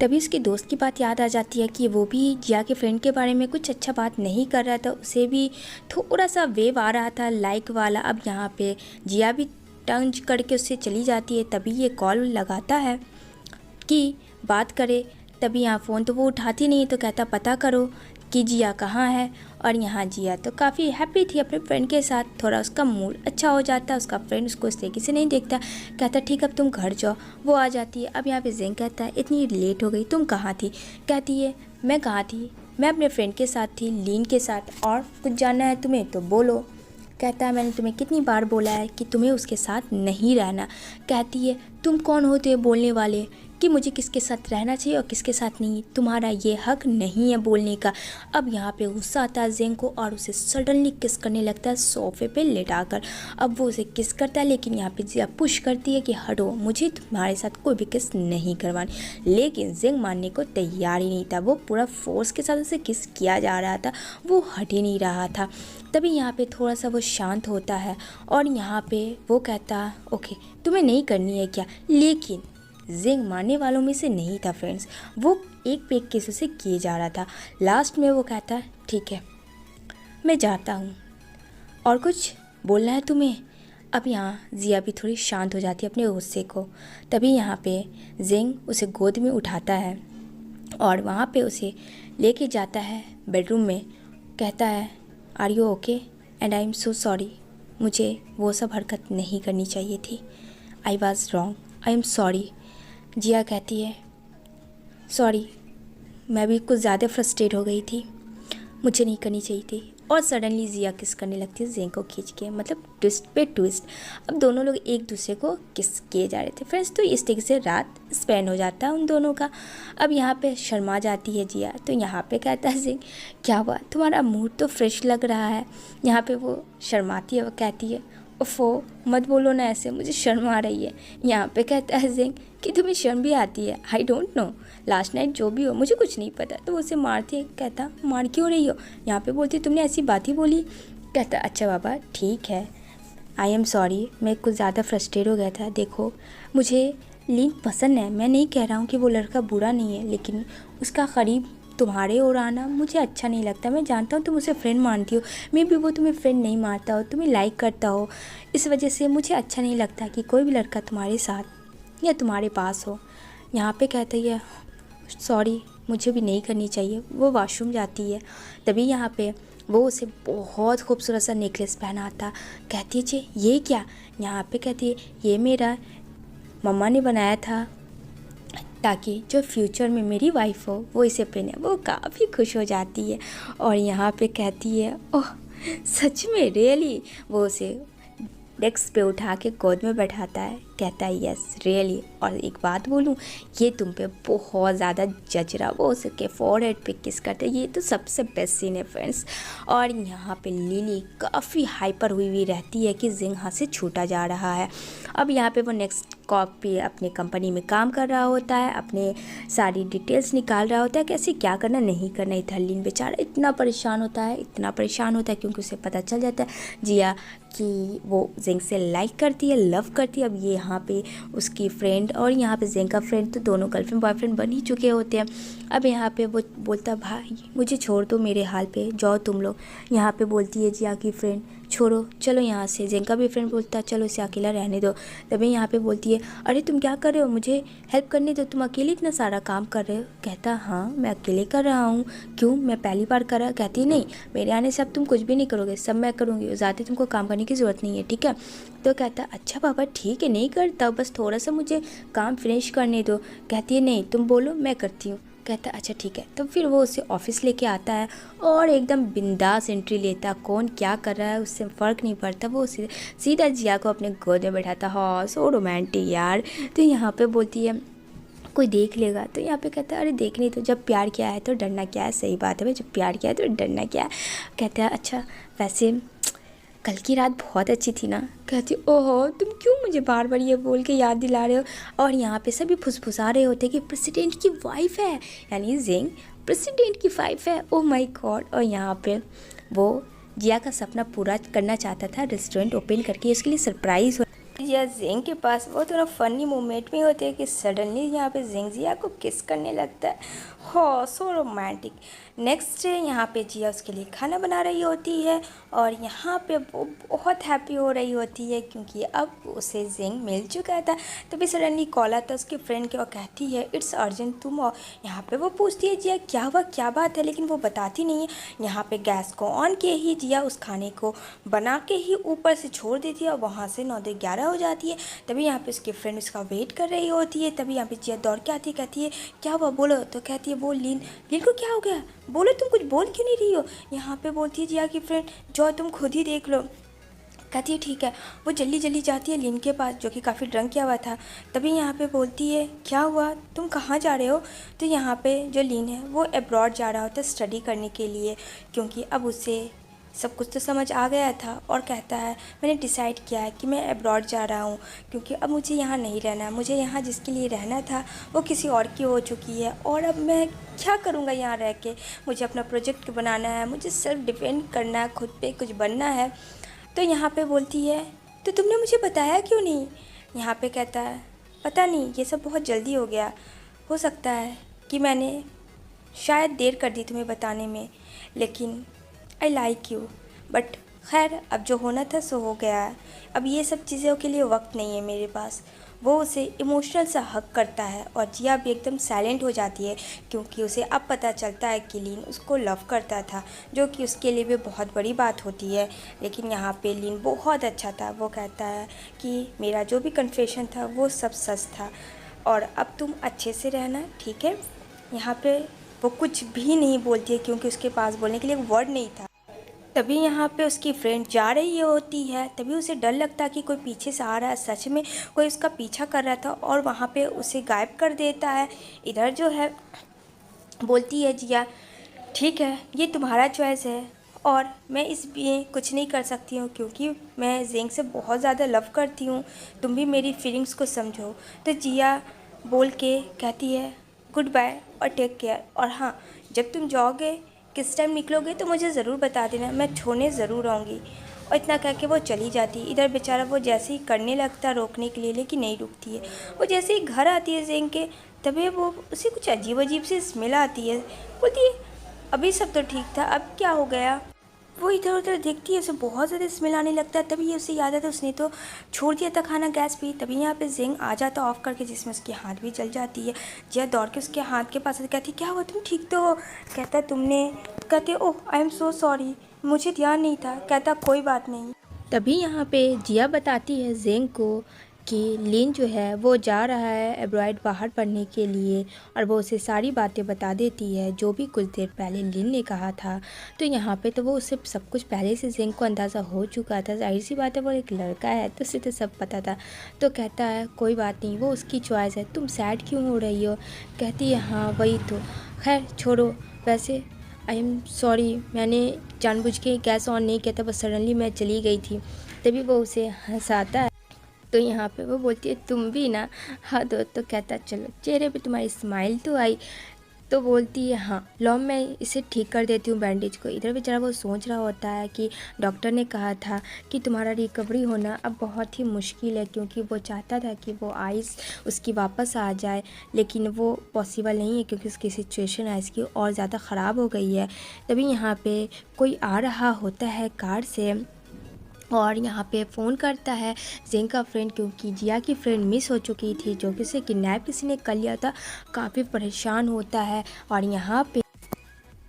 तभी उसके दोस्त की बात याद आ जाती है कि वो भी जिया के फ्रेंड के बारे में कुछ अच्छा बात नहीं कर रहा था, उसे भी थोड़ा सा वेव आ रहा था लाइक वाला। अब यहाँ पे जिया भी टंच करके उससे चली जाती है। तभी ये कॉल लगाता है कि बात करे, तभी यहाँ फ़ोन तो वो उठाती नहीं, तो कहता पता करो कि जिया कहाँ है। और यहाँ जिया तो काफ़ी हैप्पी थी अपने फ्रेंड के साथ, थोड़ा उसका मूड अच्छा हो जाता, उसका फ्रेंड उसको इस तरीके से नहीं देखता। कहता ठीक अब तुम घर जाओ, वो आ जाती है। अब यहाँ पे जेंग कहता है इतनी लेट हो गई, तुम कहाँ थी। कहती है मैं कहाँ थी, मैं अपने फ्रेंड के साथ थी, लीन के साथ, और कुछ जानना है तुम्हें तो बोलो। कहता है मैंने तुम्हें कितनी बार बोला है कि तुम्हें उसके साथ नहीं रहना। कहती है तुम कौन होते हो बोलने वाले, कि मुझे किसके साथ रहना चाहिए और किसके साथ नहीं, तुम्हारा ये हक नहीं है बोलने का। अब यहाँ पे गुस्सा आता है जेंग को और उसे सडनली किस करने लगता है सोफे पे लेटाकर। अब वो उसे किस करता है, लेकिन यहाँ पे जिया पुश करती है कि हटो, मुझे तुम्हारे साथ कोई भी किस नहीं करवानी। लेकिन जेंग मानने को तैयार ही नहीं था, वो पूरा फोर्स के साथ उसे किस किया जा रहा था, वो हट ही नहीं रहा था। तभी यहाँ पे थोड़ा सा वो शांत होता है और यहाँ पे वो कहता है ओके तुम्हें नहीं करनी है क्या। लेकिन जेंग मानने वालों में से नहीं था फ्रेंड्स, वो एक पे एक केस उसे किए जा रहा था। लास्ट में वो कहता है ठीक है मैं जाता हूँ, और कुछ बोलना है तुम्हें। अब यहाँ जिया भी थोड़ी शांत हो जाती है अपने गुस्से को। तभी यहाँ पे जेंग उसे गोद में उठाता है और वहाँ पे उसे लेके जाता है बेडरूम में। कहता है are you okay and I am so sorry, मुझे वो सब हरकत नहीं करनी चाहिए थी, I was wrong, I am sorry. Jiya कहती है सॉरी, मैं भी कुछ ज़्यादा फ्रस्ट्रेट हो गई थी, मुझे नहीं करनी चाहिए थी। और सडनली जिया किस करने लगती है जेंग को खींच के, मतलब ट्विस्ट पे ट्विस्ट। अब दोनों लोग एक दूसरे को किस किए जा रहे थे फ्रेंड्स। तो इस तरीके से रात स्पेंड हो जाता है उन दोनों का। अब यहाँ पे शर्मा जाती है जिया, तो यहाँ पे कहता है जेंग क्या हुआ, तुम्हारा मूड तो फ्रेश लग रहा है। यहाँ पे वो शर्माती है, वो कहती है ओफो मत बोलो ना ऐसे, मुझे शर्म आ रही है। यहाँ पे कहता है जेंग कि तुम्हें शर्म भी आती है, I don't know, last night जो भी हो मुझे कुछ नहीं पता। तो उसे मारती है, कहता मार क्यों रही हो। यहाँ पे बोलती तुमने ऐसी बात ही बोली। कहता अच्छा बाबा ठीक है, आई एम सॉरी, मैं कुछ ज़्यादा फ्रस्ट्रेट हो गया था। देखो मुझे लिन पसंद है, मैं नहीं कह रहा हूँ कि वो लड़का बुरा नहीं है, लेकिन उसका करीब तुम्हारे और आना मुझे अच्छा नहीं लगता। मैं जानता हूँ तुम उसे फ्रेंड मानती हो, मे बी वो तुम्हें फ्रेंड नहीं मानता हो, तुम्हें लाइक करता हो, इस वजह से मुझे अच्छा नहीं लगता कि कोई भी लड़का तुम्हारे साथ या तुम्हारे पास हो। यहाँ पे कहता है सॉरी, मुझे भी नहीं करनी चाहिए। वो वॉशरूम जाती है, तभी यहाँ पे वो उसे बहुत खूबसूरत सा नेकलेस पहनाता। कहती है जी ये क्या। यहाँ पे कहती है ये मेरा मम्मा ने बनाया था ताकि जो फ्यूचर में मेरी वाइफ हो वो इसे पहने। वो काफ़ी खुश हो जाती है और यहाँ पे कहती है ओह सच में रियली। वो उसे डेस्क पे उठा के गोद में बैठाता है, कहता है यस रियली। और एक बात बोलूँ, ये तुम पे बहुत ज़्यादा जज रहा। वो उसके फोरहेड पे किस करते, ये तो सबसे बेस्ट सीन है फ्रेंड्स। और यहाँ पे लिली काफ़ी हाइपर हुई रहती है कि जेंग हाथ से छूटा जा रहा है। अब यहाँ पे वो नेक्स्ट कॉपी अपने कंपनी में काम कर रहा होता है, अपने सारी डिटेल्स निकाल रहा होता है कैसे क्या करना नहीं करना। इधर लिन बेचारा इतना परेशान होता है, इतना परेशान होता है क्योंकि उसे पता चल जाता है जिया कि वो जेंग से लाइक करती है, लव करती है। अब ये यहाँ पे उसकी फ्रेंड और यहाँ पे जेंग का फ्रेंड तो दोनों गर्लफ्रेंड बॉयफ्रेंड बन ही चुके होते हैं। अब यहाँ पे वो बोलता भाई मुझे छोड़ दो मेरे हाल पे, जाओ तुम लोग। यहाँ पे बोलती है जिया की फ्रेंड छोड़ो चलो यहाँ से। जेंग का भी फ्रेंड बोलता है चलो इसे अकेला रहने दो। तभी यहाँ पे बोलती है अरे तुम क्या कर रहे हो, मुझे हेल्प करने दो, तुम अकेले इतना सारा काम कर रहे हो। कहता हाँ मैं अकेले कर रहा हूँ, क्यों मैं पहली बार कर रहा। कहती नहीं मेरे आने से अब तुम कुछ भी नहीं करोगे, सब मैं करूँगी, ज़्यादा तुमको काम करने की ज़रूरत नहीं है ठीक है। तो कहता अच्छा पापा ठीक है नहीं करता, बस थोड़ा सा मुझे काम फिनिश करने दो। कहती है नहीं तुम बोलो मैं करती हूँ। कहता अच्छा ठीक है। तो फिर वो उसे ऑफिस लेके आता है और एकदम बिंदास एंट्री लेता, कौन क्या कर रहा है उससे फ़र्क नहीं पड़ता। वो सीधा जिया को अपने गोद में बैठाता। हाँ सो रोमांटिक यार। तो यहाँ पे बोलती है कोई देख लेगा। तो यहाँ पे कहता है अरे देखने तो, जब प्यार किया है तो डरना क्या है। सही बात है भाई, जब प्यार किया है तो डरना क्या है। कहता है अच्छा वैसे कल की रात बहुत अच्छी थी ना। कहती ओहो तुम क्यों मुझे बार बार ये बोल के याद दिला रहे हो। और यहाँ पे सभी फुसफुसा रहे होते कि प्रेसिडेंट की वाइफ है, यानी जेंग प्रेसिडेंट की वाइफ है। Oh my God. और यहाँ पे वो जिया का सपना पूरा करना चाहता था, रेस्टोरेंट ओपन करके, इसके लिए सरप्राइज़ जिया जेंग के पास। वो थोड़ा फनी मोमेंट में होते हैं कि सडनली यहाँ पे जेंग जिया को किस करने लगता है। हो सो रोमांटिक। नेक्स्ट डे यहाँ पे जिया उसके लिए खाना बना रही होती है और यहाँ पे वो बहुत हैप्पी हो रही होती है क्योंकि अब उसे जेंग मिल चुका था। तभी सडनली कॉल आता है उसकी फ्रेंड के और कहती है इट्स अर्जेंट तुम आओ। यहाँ पे वो पूछती है जिया क्या हुआ क्या बात है, लेकिन वो बताती नहीं है। यहाँ पे गैस को ऑन किए ही जिया उस खाने को बना के ही ऊपर से छोड़ देती है और वहाँ से 9-11 हो जाती है। तभी यहाँ पे उसकी फ्रेंड उसका वेट कर रही होती है। तभी यहाँ पे जिया दौड़ के आती है, कहती है क्या हुआ बोलो। तो कहती है वो लिन को क्या हो गया, बोलो तुम कुछ बोल क्यों नहीं रही हो। यहाँ पे बोलती है जिया की फ्रेंड जो तुम खुद ही देख लो। कहती है ठीक है। वो जल्दी जल्दी जाती है लिन के पास जो कि काफ़ी ड्रंक किया हुआ था। तभी यहाँ पे बोलती है क्या हुआ, तुम कहाँ जा रहे हो। तो यहाँ पे जो लिन है वो अब्रॉड जा रहा होता है स्टडी करने के लिए, क्योंकि अब उसे सब कुछ तो समझ आ गया था। और कहता है मैंने डिसाइड किया है कि मैं अब्रॉड जा रहा हूँ, क्योंकि अब मुझे यहाँ नहीं रहना। मुझे यहाँ जिसके लिए रहना था वो किसी और की हो चुकी है, और अब मैं क्या करूँगा यहाँ रह के। मुझे अपना प्रोजेक्ट बनाना है, मुझे सेल्फ डिपेंड करना है, खुद पे कुछ बनना है। तो यहाँ पे बोलती है तो तुमने मुझे बताया क्यों नहीं। यहाँ पे कहता है पता नहीं, ये सब बहुत जल्दी हो गया। हो सकता है कि मैंने शायद देर कर दी तुम्हें बताने में, लेकिन आई लाइक यू। बट खैर अब जो होना था सो हो गया है। अब ये सब चीज़ों के लिए वक्त नहीं है मेरे पास। वो उसे इमोशनल सा हक करता है और जिया भी एकदम साइलेंट हो जाती है, क्योंकि उसे अब पता चलता है कि लिन उसको लव करता था, जो कि उसके लिए भी बहुत बड़ी बात होती है। लेकिन यहाँ पे लिन बहुत अच्छा था। वो कहता है कि मेरा जो भी कन्फेशन था वो सब सच था, और अब तुम अच्छे से रहना, ठीक है। यहाँ पे वो कुछ भी नहीं बोलती है, क्योंकि उसके पास बोलने के लिए एक वर्ड नहीं था। तभी यहाँ पे उसकी फ्रेंड जा रही होती है। तभी उसे डर लगता कि कोई पीछे से आ रहा है, सच में कोई उसका पीछा कर रहा था, और वहाँ पे उसे गायब कर देता है। इधर जो है बोलती है जिया ठीक है ये तुम्हारा चॉइस है, और मैं इस लिए कुछ नहीं कर सकती हूँ, क्योंकि मैं जेंग से बहुत ज़्यादा लव करती हूँ। तुम भी मेरी फीलिंग्स को समझो। तो जिया बोल के कहती है गुड बाय और टेक केयर, और हाँ जब तुम जाओगे किस टाइम निकलोगे तो मुझे ज़रूर बता देना, मैं छोड़ने ज़रूर आऊँगी। और इतना कह के वो चली जाती। इधर बेचारा वो जैसे ही करने लगता रोकने के लिए, लेकिन नहीं रुकती है। वो जैसे ही घर आती है जेंग के, तभी वो उसे कुछ अजीब अजीब सी स्मेल आती है। बोलती है अभी सब तो ठीक था, अब क्या हो गया। वो इधर उधर देखती है, उसे बहुत ज़्यादा स्मेल आने लगता है। तभी उसे याद आता है उसने तो छोड़ दिया था खाना गैस पे। तभी यहाँ पे जेंग आ जाता ऑफ करके, जिसमें उसकी हाथ भी जल जाती है। जिया दौड़ के उसके हाथ के पास कहती क्या हुआ, तुम ठीक तो हो। कहता तुमने, कहते ओह आई एम सो सॉरी, मुझे ध्यान नहीं था। कहता कोई बात नहीं। तभी यहाँ पे जिया बताती है जेंग को कि लिन जो है वो जा रहा है एब्रॉयड बाहर पढ़ने के लिए, और वो उसे सारी बातें बता देती है जो भी कुछ देर पहले लिन ने कहा था। तो यहाँ पे तो वो उसे सब कुछ पहले से जेंग को अंदाज़ा हो चुका था। जाहिर सी बात है वो एक लड़का है तो उसे तो सब पता था। तो कहता है कोई बात नहीं, वो उसकी चॉइस है, तुम सैड क्यों हो रही हो। कहती है हाँ वही तो, खैर छोड़ो। वैसे आई एम सॉरी, मैंने जानबूझ के गैस ऑन नहीं किया था, बस सडनली मैं चली गई थी। तभी वो उसे हंसाता है। तो यहाँ पे वो बोलती है तुम भी ना हद हो। तो कहता चलो चेहरे पे तुम्हारी स्माइल तो आई। तो बोलती है हाँ लो मैं इसे ठीक कर देती हूँ बैंडेज को। इधर बेचारा वो सोच रहा होता है कि डॉक्टर ने कहा था कि तुम्हारा रिकवरी होना अब बहुत ही मुश्किल है, क्योंकि वो चाहता था कि वो आइज़ उसकी वापस आ जाए, लेकिन वो पॉसिबल नहीं है क्योंकि उसकी सिचुएशन आइज़ की और ज़्यादा ख़राब हो गई है। तभी यहाँ पे कोई आ रहा होता है कार से, और यहाँ पे फ़ोन करता है जेंग का फ्रेंड, क्योंकि जिया की फ्रेंड मिस हो चुकी थी जो कि उसे किडनैप किसी ने कर लिया था। काफ़ी परेशान होता है, और यहाँ पे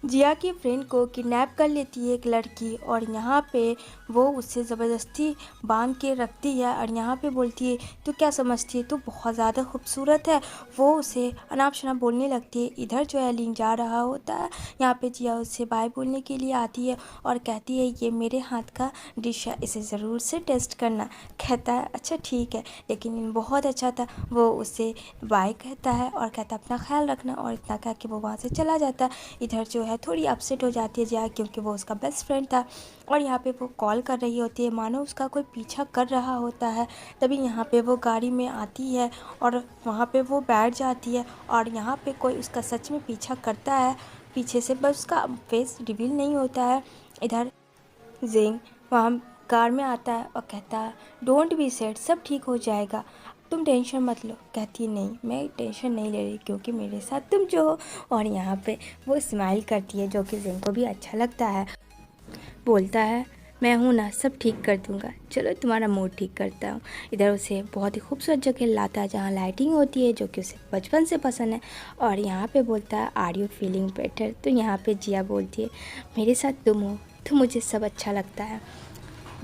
जिया की फ्रेंड को किडनैप कर लेती है एक लड़की, और यहाँ पे वो उससे ज़बरदस्ती बांध के रखती है। और यहाँ पे बोलती है तो क्या समझती है, तो बहुत ज़्यादा खूबसूरत है। वो उसे अनाप शनाप बोलने लगती है। इधर जो है लिन जा रहा होता है, यहाँ पे जिया उससे बाय बोलने के लिए आती है और कहती है ये मेरे हाथ का डिश है, इसे ज़रूर से टेस्ट करना। कहता है अच्छा ठीक है, लेकिन लिन बहुत अच्छा था। वो उसे बाय कहता है और कहता अपना ख्याल रखना, और इतना कह के वो वहाँ से चला जाता है। इधर जो है थोड़ी अपसेट हो जाती है जिया, क्योंकि वो उसका बेस्ट फ्रेंड था, और यहाँ पे वो कॉल कर रही होती है मानो उसका कोई पीछा कर रहा होता है। तभी यहाँ पे वो गाड़ी में आती है और वहाँ पे वो बैठ जाती है, और यहाँ पे कोई उसका सच में पीछा करता है पीछे से, बस उसका फेस रिवील नहीं होता है। इधर जेंग वहाँ कार में आता है और कहता है डोंट बी सैड, सब ठीक हो जाएगा, तुम टेंशन मत लो। कहती है नहीं मैं टेंशन नहीं ले रही, क्योंकि मेरे साथ तुम जो हो। और यहाँ पे वो स्माइल करती है जो कि जेंग को भी अच्छा लगता है। बोलता है मैं हूँ ना, सब ठीक कर दूँगा, चलो तुम्हारा मूड ठीक करता हूँ। इधर उसे बहुत ही खूबसूरत जगह लाता है जहाँ लाइटिंग होती है, जो कि उसे बचपन से पसंद है। और यहाँ पे बोलता है आर यू फीलिंग बेटर। तो यहाँ पे जिया बोलती है मेरे साथ तुम हो तो मुझे सब अच्छा लगता है,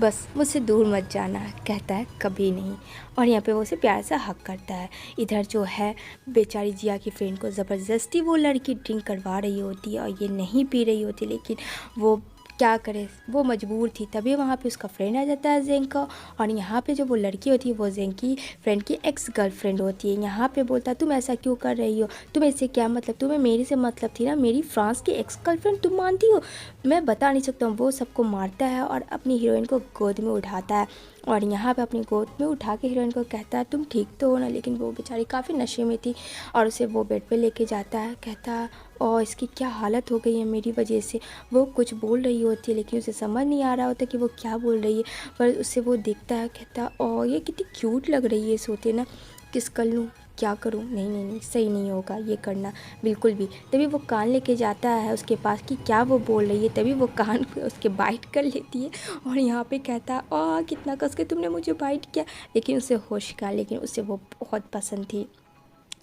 बस मुझसे दूर मत जाना। कहता है कभी नहीं, और यहाँ पे वो उसे प्यार से हक करता है। इधर जो है बेचारी जिया की फ्रेंड को ज़बरदस्ती वो लड़की ड्रिंक करवा रही होती है, और ये नहीं पी रही होती, लेकिन वो क्या करे, वो मजबूर थी। तभी वहाँ पे उसका फ्रेंड आ जाता है जेंग का, और यहाँ पे जो वो लड़की होती है वो जेंग की फ्रेंड की एक्स गर्लफ्रेंड होती है। यहाँ पे बोलता है तुम ऐसा क्यों कर रही हो, तुम्हें इससे क्या मतलब, तुम्हें मेरे से मतलब थी ना, मेरी फ्रांस की एक्स गर्लफ्रेंड तुम मानती हो, मैं बता नहीं सकता हूँ। वो सबको मारता है और अपनी हीरोइन को गोद में उठाता है, और यहाँ पे अपनी गोद में उठा के हीरोइन को कहता है तुम ठीक तो हो ना। लेकिन वो बेचारी काफ़ी नशे में थी, और उसे वो बेड पे लेके जाता है, कहता है और इसकी क्या हालत हो गई है मेरी वजह से। वो कुछ बोल रही होती है लेकिन उसे समझ नहीं आ रहा होता कि वो क्या बोल रही है, पर उससे वो देखता है, कहता और ये कितनी क्यूट लग रही है सोते ना, किस कर लूँ, क्या करूँ, नहीं नहीं नहीं सही नहीं होगा ये करना बिल्कुल भी। तभी वो कान लेके जाता है उसके पास कि क्या वो बोल रही है, तभी वो कान पे उसके बाइट कर लेती है, और यहाँ पे कहता है कितना कस के तुमने मुझे बाइट किया। लेकिन उसे होश का, लेकिन उसे वो बहुत पसंद थी।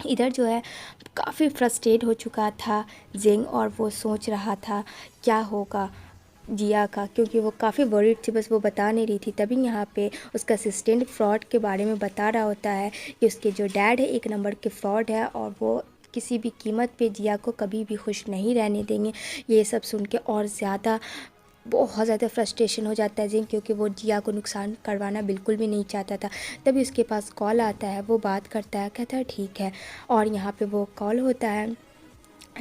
इधर जो है काफ़ी फ्रस्ट्रेट हो चुका था जेंग, और वो सोच रहा था क्या होगा जिया का, क्योंकि वो काफ़ी वरीड थी, बस वो बता नहीं रही थी। तभी यहाँ पे उसका असिस्टेंट फ्रॉड के बारे में बता रहा होता है कि उसके जो डैड है एक नंबर के फ्रॉड है, और वो किसी भी कीमत पे जिया को कभी भी खुश नहीं रहने देंगे। ये सब सुन के और ज़्यादा बहुत ज़्यादा फ्रस्ट्रेशन हो जाता है जिन, क्योंकि वो जिया को नुकसान करवाना बिल्कुल भी नहीं चाहता था। तभी उसके पास कॉल आता है, वो बात करता है, कहता है ठीक है। और यहाँ पे वो कॉल होता है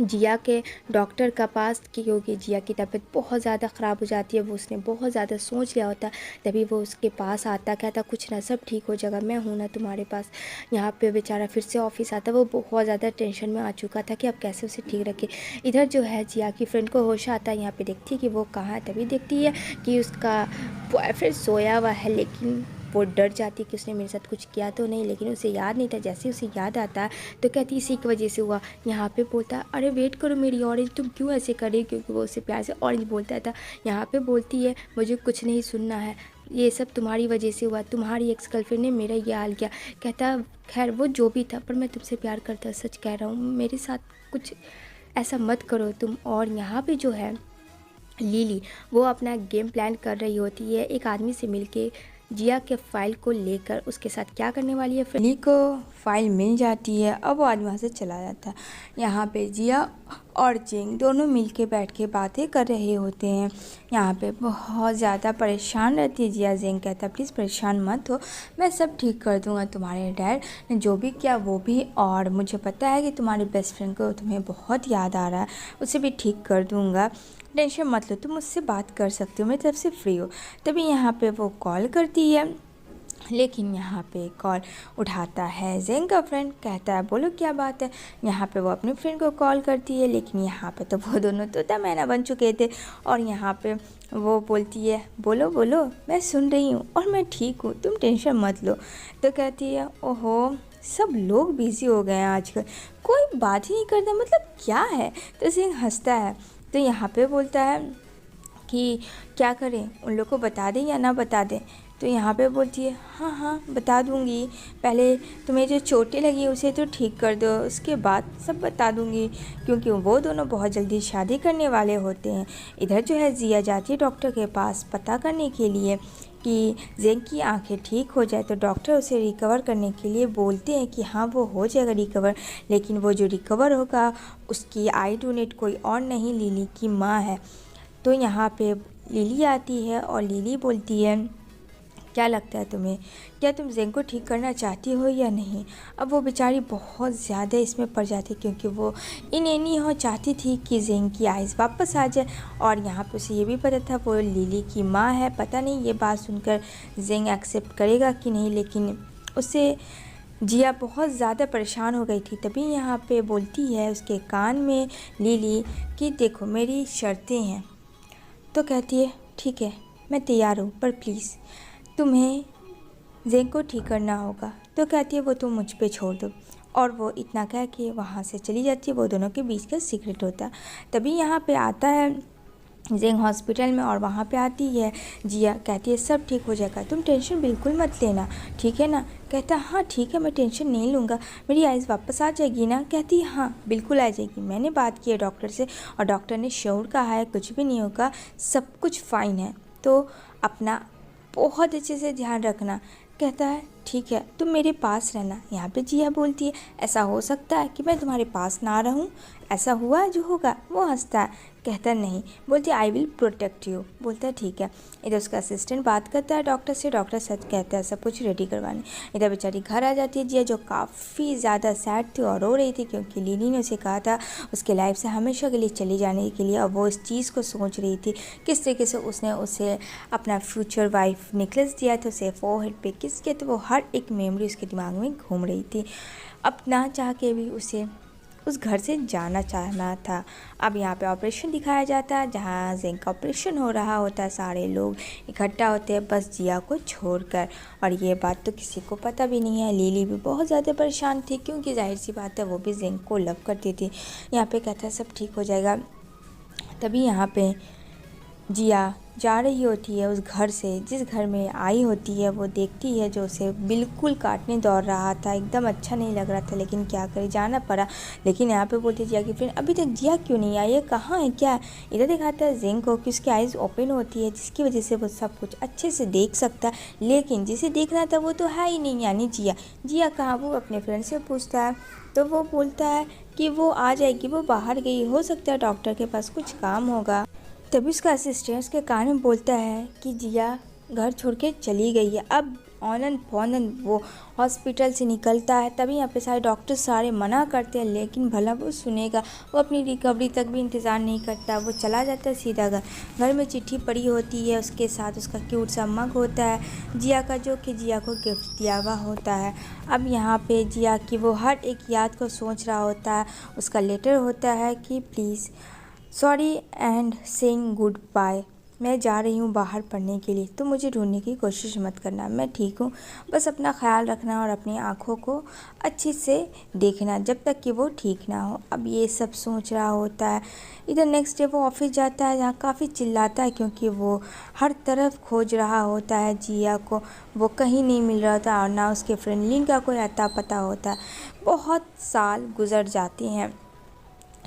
जिया के डॉक्टर का पास, क्योंकि जिया की तबीयत बहुत ज़्यादा ख़राब हो जाती है, वो उसने बहुत ज़्यादा सोच लिया होता है। तभी वो उसके पास आता, कहता कुछ ना, सब ठीक हो जाएगा, मैं हूँ ना तुम्हारे पास। यहाँ पे बेचारा फिर से ऑफिस आता, वो बहुत ज़्यादा टेंशन में आ चुका था कि अब कैसे उसे ठीक रखे। इधर जो है जिया की फ्रेंड को होश आता है, यहाँ पे देखती है कि वो कहाँ है। तभी देखती है कि उसका बॉयफ्रेंड सोया हुआ है, लेकिन वो डर जाती कि उसने मेरे साथ कुछ किया तो नहीं, लेकिन उसे याद नहीं था। जैसे उसे याद आता है तो कहती इसी की वजह से हुआ। यहाँ पे बोलता है अरे वेट करो मेरी ऑरेंज, तुम क्यों ऐसे कर रही हो, क्योंकि वो उसे प्यार से ऑरेंज बोलता था। यहाँ पे बोलती है मुझे कुछ नहीं सुनना है, ये सब तुम्हारी वजह से हुआ, तुम्हारी एक्स गर्लफ्रेंड ने मेरा ये हाल किया। कहता खैर वो जो भी था, पर मैं तुमसे प्यार करता, सच कह रहा हूँ, मेरे साथ कुछ ऐसा मत करो तुम। और यहाँ पे जो है लिली, वो अपना गेम प्लान कर रही होती है एक आदमी से मिलके जिया के फाइल को लेकर उसके साथ क्या करने वाली है। लिली को फाइल मिल जाती है, अब वो आदमी वहाँ से चला जाता है। यहाँ पे जिया और जेंग दोनों मिलके बैठ के बातें कर रहे होते हैं। यहाँ पे बहुत ज़्यादा परेशान रहती है जिया। जेंग कहता है प्लीज़ परेशान मत हो, मैं सब ठीक कर दूँगा, तुम्हारे डैड ने जो भी किया वो भी, और मुझे पता है कि तुम्हारे बेस्ट फ्रेंड को तुम्हें बहुत याद आ रहा है, उसे भी ठीक कर दूँगा, टेंशन मत लो, तुम मुझसे बात कर सकते हो, मेरी तरफ से फ्री हो। तभी यहाँ पे वो कॉल करती है, लेकिन यहाँ पे कॉल उठाता है जेंग का फ्रेंड, कहता है बोलो क्या बात है। यहाँ पे वो अपने फ्रेंड को कॉल करती है, लेकिन यहाँ पे तो वो दोनों तो मैना बन चुके थे, और यहाँ पे वो बोलती है बोलो बोलो, मैं सुन रही हूँ और मैं ठीक हूँ, तुम टेंशन मत लो। तो कहती है ओहो सब लोग बिजी हो गए हैं आजकल, कोई बात ही नहीं करता, मतलब क्या है। तो जेंग हंसता है। तो यहाँ पे बोलता है कि क्या करें, उन लोग को बता दें या ना बता दें। तो यहाँ पे बोलती है हाँ हाँ बता दूँगी, पहले तुम्हें जो चोटें लगी उसे तो ठीक कर दो, उसके बाद सब बता दूँगी, क्योंकि वो दोनों बहुत जल्दी शादी करने वाले होते हैं। इधर जो है जिया जाती है डॉक्टर के पास पता करने के लिए कि जेंग की आंखें ठीक हो जाए। तो डॉक्टर उसे रिकवर करने के लिए बोलते हैं कि हाँ वो हो जाएगा रिकवर, लेकिन वो जो रिकवर होगा उसकी आई डोनेट कोई और नहीं लिली की माँ है। तो यहाँ पे लिली आती है और लिली बोलती है क्या लगता है तुम्हें, क्या तुम जेंग को ठीक करना चाहती हो या नहीं। अब वो बेचारी बहुत ज़्यादा इसमें पड़ जाती, क्योंकि वो इन्हें हो चाहती थी कि जेंग की आइज़ वापस आ जाए, और यहाँ पे उसे ये भी पता था वो लिली की माँ है। पता नहीं ये बात सुनकर जेंग एक्सेप्ट करेगा कि नहीं, लेकिन उससे जिया बहुत ज़्यादा परेशान हो गई थी। तभी यहाँ पे बोलती है उसके कान में लिली कि देखो मेरी शर्तें हैं। तो कहती है ठीक है मैं तैयार हूँ, पर प्लीज़ तुम्हें जेंग को ठीक करना होगा। तो कहती है वो तुम मुझ पे छोड़ दो, और वो इतना कह के वहाँ से चली जाती है। वो दोनों के बीच का सीक्रेट होता है। तभी यहाँ पे आता है जेंग हॉस्पिटल में, और वहाँ पे आती है जिया, कहती है सब ठीक हो जाएगा, तुम टेंशन बिल्कुल मत लेना, ठीक है ना। कहता है हाँ ठीक है मैं टेंशन नहीं लूँगा, मेरी आइज़ वापस आ जाएगी ना। कहती है हाँ बिल्कुल आ जाएगी, मैंने बात की है डॉक्टर से, और डॉक्टर ने श्योर कहा है कुछ भी नहीं होगा, सब कुछ फ़ाइन है, तो अपना बहुत अच्छे से ध्यान रखना। कहता है ठीक है तुम मेरे पास रहना। यहाँ पे जिया बोलती है ऐसा हो सकता है कि मैं तुम्हारे पास ना रहूँ, ऐसा हुआ जो होगा। वो हंसता है, कहता नहीं, बोलती आई विल प्रोटेक्ट यू। बोलता है ठीक है। इधर उसका असिस्टेंट बात करता है डॉक्टर से, डॉक्टर सच कहता है सब कुछ रेडी करवाने। इधर बेचारी घर आ जाती है जिया, जो काफ़ी ज़्यादा सैड थी और रो रही थी, क्योंकि लिली ने उसे कहा था उसके लाइफ से हमेशा के लिए चली जाने के लिए। और वो इस चीज़ को सोच रही थी किस तरीके से उसने उसे अपना फ्यूचर वाइफ नेकलेस दिया था, उसे फोरहेड पे किस किया, तो वो हर एक मेमोरी उसके दिमाग में घूम रही थी। अब ना चाह के भी उसे उस घर से जाना चाहना था। अब यहाँ पे ऑपरेशन दिखाया जाता है, जहाँ जेंग का ऑपरेशन हो रहा होता है। सारे लोग इकट्ठा होते हैं बस जिया को छोड़कर, और ये बात तो किसी को पता भी नहीं है। लिली भी बहुत ज़्यादा परेशान थी, क्योंकि जाहिर सी बात है वो भी जेंग को लव करती थी। यहाँ पे कहता है सब ठीक हो जाएगा। तभी यहाँ पे जिया जा रही होती है उस घर से, जिस घर में आई होती है। वो देखती है जो उसे बिल्कुल काटने दौड़ रहा था, एकदम अच्छा नहीं लग रहा था, लेकिन क्या करे, जाना पड़ा। लेकिन यहाँ पे बोलती है जिया की फ्रेंड अभी तक जिया क्यों नहीं आई है, कहाँ है क्या। इधर दिखाता है जेंग को कि उसकी आइज़ ओपन होती है, जिसकी वजह से वो सब कुछ अच्छे से देख सकता है, लेकिन जिसे देखना था वो तो है ही नहीं, यानी जिया। जिया कहाँ, वो अपने फ्रेंड से पूछता है तो वो बोलता है कि वो आ जाएगी, वो बाहर गई, हो सकता है डॉक्टर के पास कुछ काम होगा। तभी उसका असिस्टेंट उसके कान में बोलता है कि जिया घर छोड़ के चली गई है। अब ऑनन फौनन वो हॉस्पिटल से निकलता है। तभी यहाँ पे सारे डॉक्टर सारे मना करते हैं, लेकिन भला वो सुनेगा। वो अपनी रिकवरी तक भी इंतज़ार नहीं करता, वो चला जाता है सीधा घर। घर में चिट्ठी पड़ी होती है, उसके साथ उसका क्यूट सा मग होता है जिया का, जो कि जिया को गिफ्ट दिया हुआ होता है। अब यहाँ पे जिया की वो हर एक याद को सोच रहा होता है। उसका लेटर होता है कि please sorry and saying goodbye, मैं जा रही हूँ बाहर पढ़ने के लिए, तो मुझे ढूंढने की कोशिश मत करना, मैं ठीक हूँ, बस अपना ख्याल रखना और अपनी आँखों को अच्छे से देखना जब तक कि वो ठीक ना हो। अब ये सब सोच रहा होता है। इधर नेक्स्ट डे वो ऑफिस जाता है, जहाँ काफ़ी चिल्लाता है, क्योंकि वो हर तरफ खोज रहा होता है जिया को, वो कहीं नहीं मिल रहा था, और ना उसके फ्रेंड लिन का कोई अता पता होता। बहुत साल गुजर जाते हैं,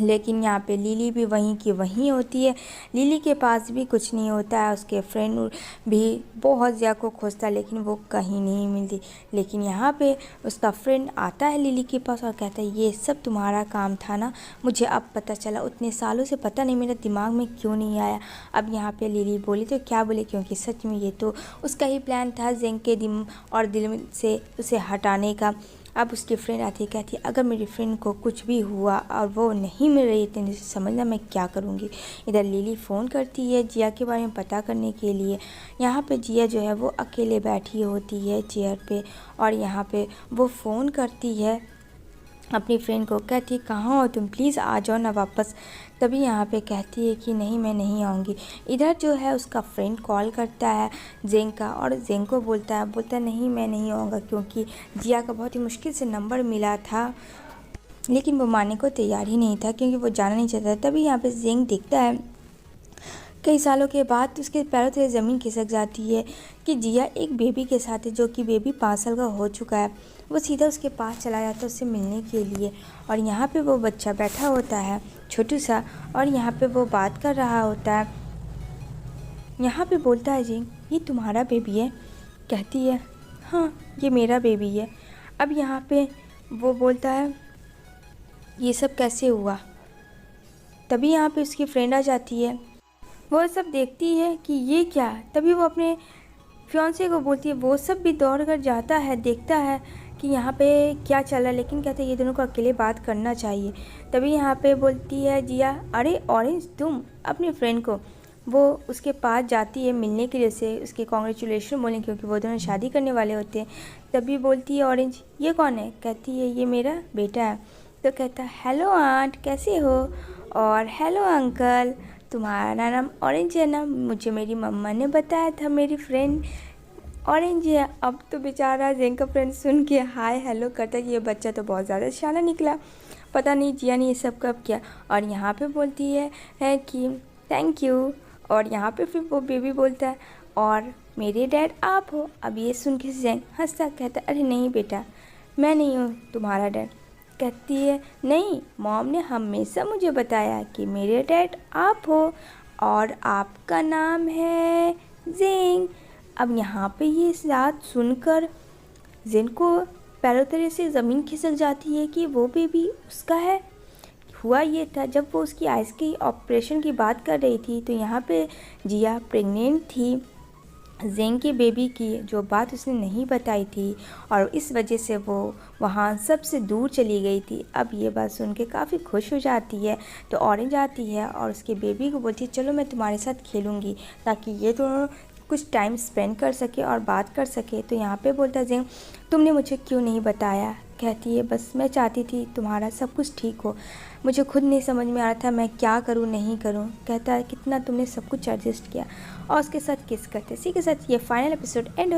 लेकिन यहाँ पे लिली भी वहीं की वहीं होती है। लिली के पास भी कुछ नहीं होता है, उसके फ्रेंड भी बहुत ज़्यादा को खोजता है, लेकिन वो कहीं नहीं मिलती। लेकिन यहाँ पे उसका फ्रेंड आता है लिली के पास और कहता है ये सब तुम्हारा काम था ना, मुझे अब पता चला, उतने सालों से पता नहीं मेरे दिमाग में क्यों नहीं आया। अब यहाँ पे लिली बोली तो क्या बोले, क्योंकि सच में ये तो उसका ही प्लान था जेंग के दिल से उसे हटाने का। अब उसकी फ्रेंड आती कहती अगर मेरी फ्रेंड को कुछ भी हुआ और वो नहीं मिल रही तो समझना मैं क्या करूँगी। इधर लिली फ़ोन करती है जिया के बारे में पता करने के लिए। यहाँ पे जिया जो है वो अकेले बैठी होती है चेयर पे, और यहाँ पे वो फ़ोन करती है अपनी फ्रेंड को, कहती कहाँ हो तुम, प्लीज़ आ जाओ ना वापस। तभी यहाँ पे कहती है कि नहीं मैं नहीं आऊँगी। इधर जो है उसका फ्रेंड कॉल करता है जेंग का, और जेंग को बोलता है नहीं मैं नहीं आऊँगा, क्योंकि जिया का बहुत ही मुश्किल से नंबर मिला था, लेकिन वो मानने को तैयार ही नहीं था, क्योंकि वो जाना नहीं चाहता। तभी यहाँ पे जेंग देखता है कई सालों के बाद उसके पैरों तले ज़मीन खिसक जाती है कि जिया एक बेबी के साथ है, जो कि बेबी 5 साल का हो चुका है। वो सीधा उसके पास चला जाता है उससे मिलने के लिए, और यहाँ पे वो बच्चा बैठा होता है छोटू सा, और यहाँ पे वो बात कर रहा होता है। यहाँ पे बोलता है जी ये तुम्हारा बेबी है, कहती है हाँ ये मेरा बेबी है। अब यहाँ पे वो बोलता है ये सब कैसे हुआ। तभी यहाँ पे उसकी फ्रेंड आ जाती है, वो सब देखती है कि ये क्या। तभी वो अपने फियांसे को बोलती है, वो सब भी दौड़ कर जाता है, देखता है कि यहाँ पे क्या चल रहा है, लेकिन कहते हैं ये दोनों को अकेले बात करना चाहिए। तभी यहाँ पे बोलती है जिया अरे ऑरेंज तुम, अपनी फ्रेंड को। वो उसके पास जाती है मिलने के लिए, से उसके कॉन्ग्रेचुलेशन बोलें, क्योंकि वो दोनों शादी करने वाले होते हैं। तभी बोलती है ऑरेंज ये कौन है, कहती है ये मेरा बेटा है। तो कहता है हेलो आंट कैसे हो, और हेलो अंकल तुम्हारा नाम ऑरेंज है ना, मुझे मेरी मम्मा ने बताया था मेरी फ्रेंड ऑरेंज है। अब तो बेचारा जेंग का फ्रेंड सुन के हाय हेलो करता कि ये बच्चा तो बहुत ज़्यादा शाना निकला, पता नहीं जिया ने ये सब कब किया। और यहाँ पे बोलती है कि थैंक यू, और यहाँ पे फिर वो बेबी बोलता है और मेरे डैड आप हो। अब ये सुन के जेंग हंसता, कहता अरे नहीं बेटा मैं नहीं हूँ तुम्हारा डैड। कहती है नहीं मॉम ने हमेशा मुझे बताया कि मेरे डैड आप हो, और आपका नाम है जेंग। अब यहाँ पे ये बात सुनकर जेंग को पैरों तले से ज़मीन खिसक जाती है कि वो बेबी उसका है, हुआ ये था, जब वो उसकी आइज़ की ऑपरेशन की बात कर रही थी तो यहाँ पे जिया प्रेग्नेंट थी ज़ेंग की बेबी की, जो बात उसने नहीं बताई थी और इस वजह से वो वहाँ सबसे दूर चली गई थी। अब ये बात सुन के काफ़ी खुश हो जाती है, तो ऑरेंज आती है और उसके बेबी को बोलती है चलो मैं तुम्हारे साथ खेलूँगी, ताकि ये दोनों कुछ टाइम स्पेंड कर सके और बात कर सके। तो यहाँ पे बोलता है ज़ेंग तुमने मुझे क्यों नहीं बताया। कहती है बस मैं चाहती थी तुम्हारा सब कुछ ठीक हो, मुझे खुद नहीं समझ में आ रहा था मैं क्या करूँ नहीं करूँ। कहता है कितना तुमने सब कुछ एडजस्ट किया और उसके साथ किस करते। इसी के साथ ये फाइनल एपिसोड एंड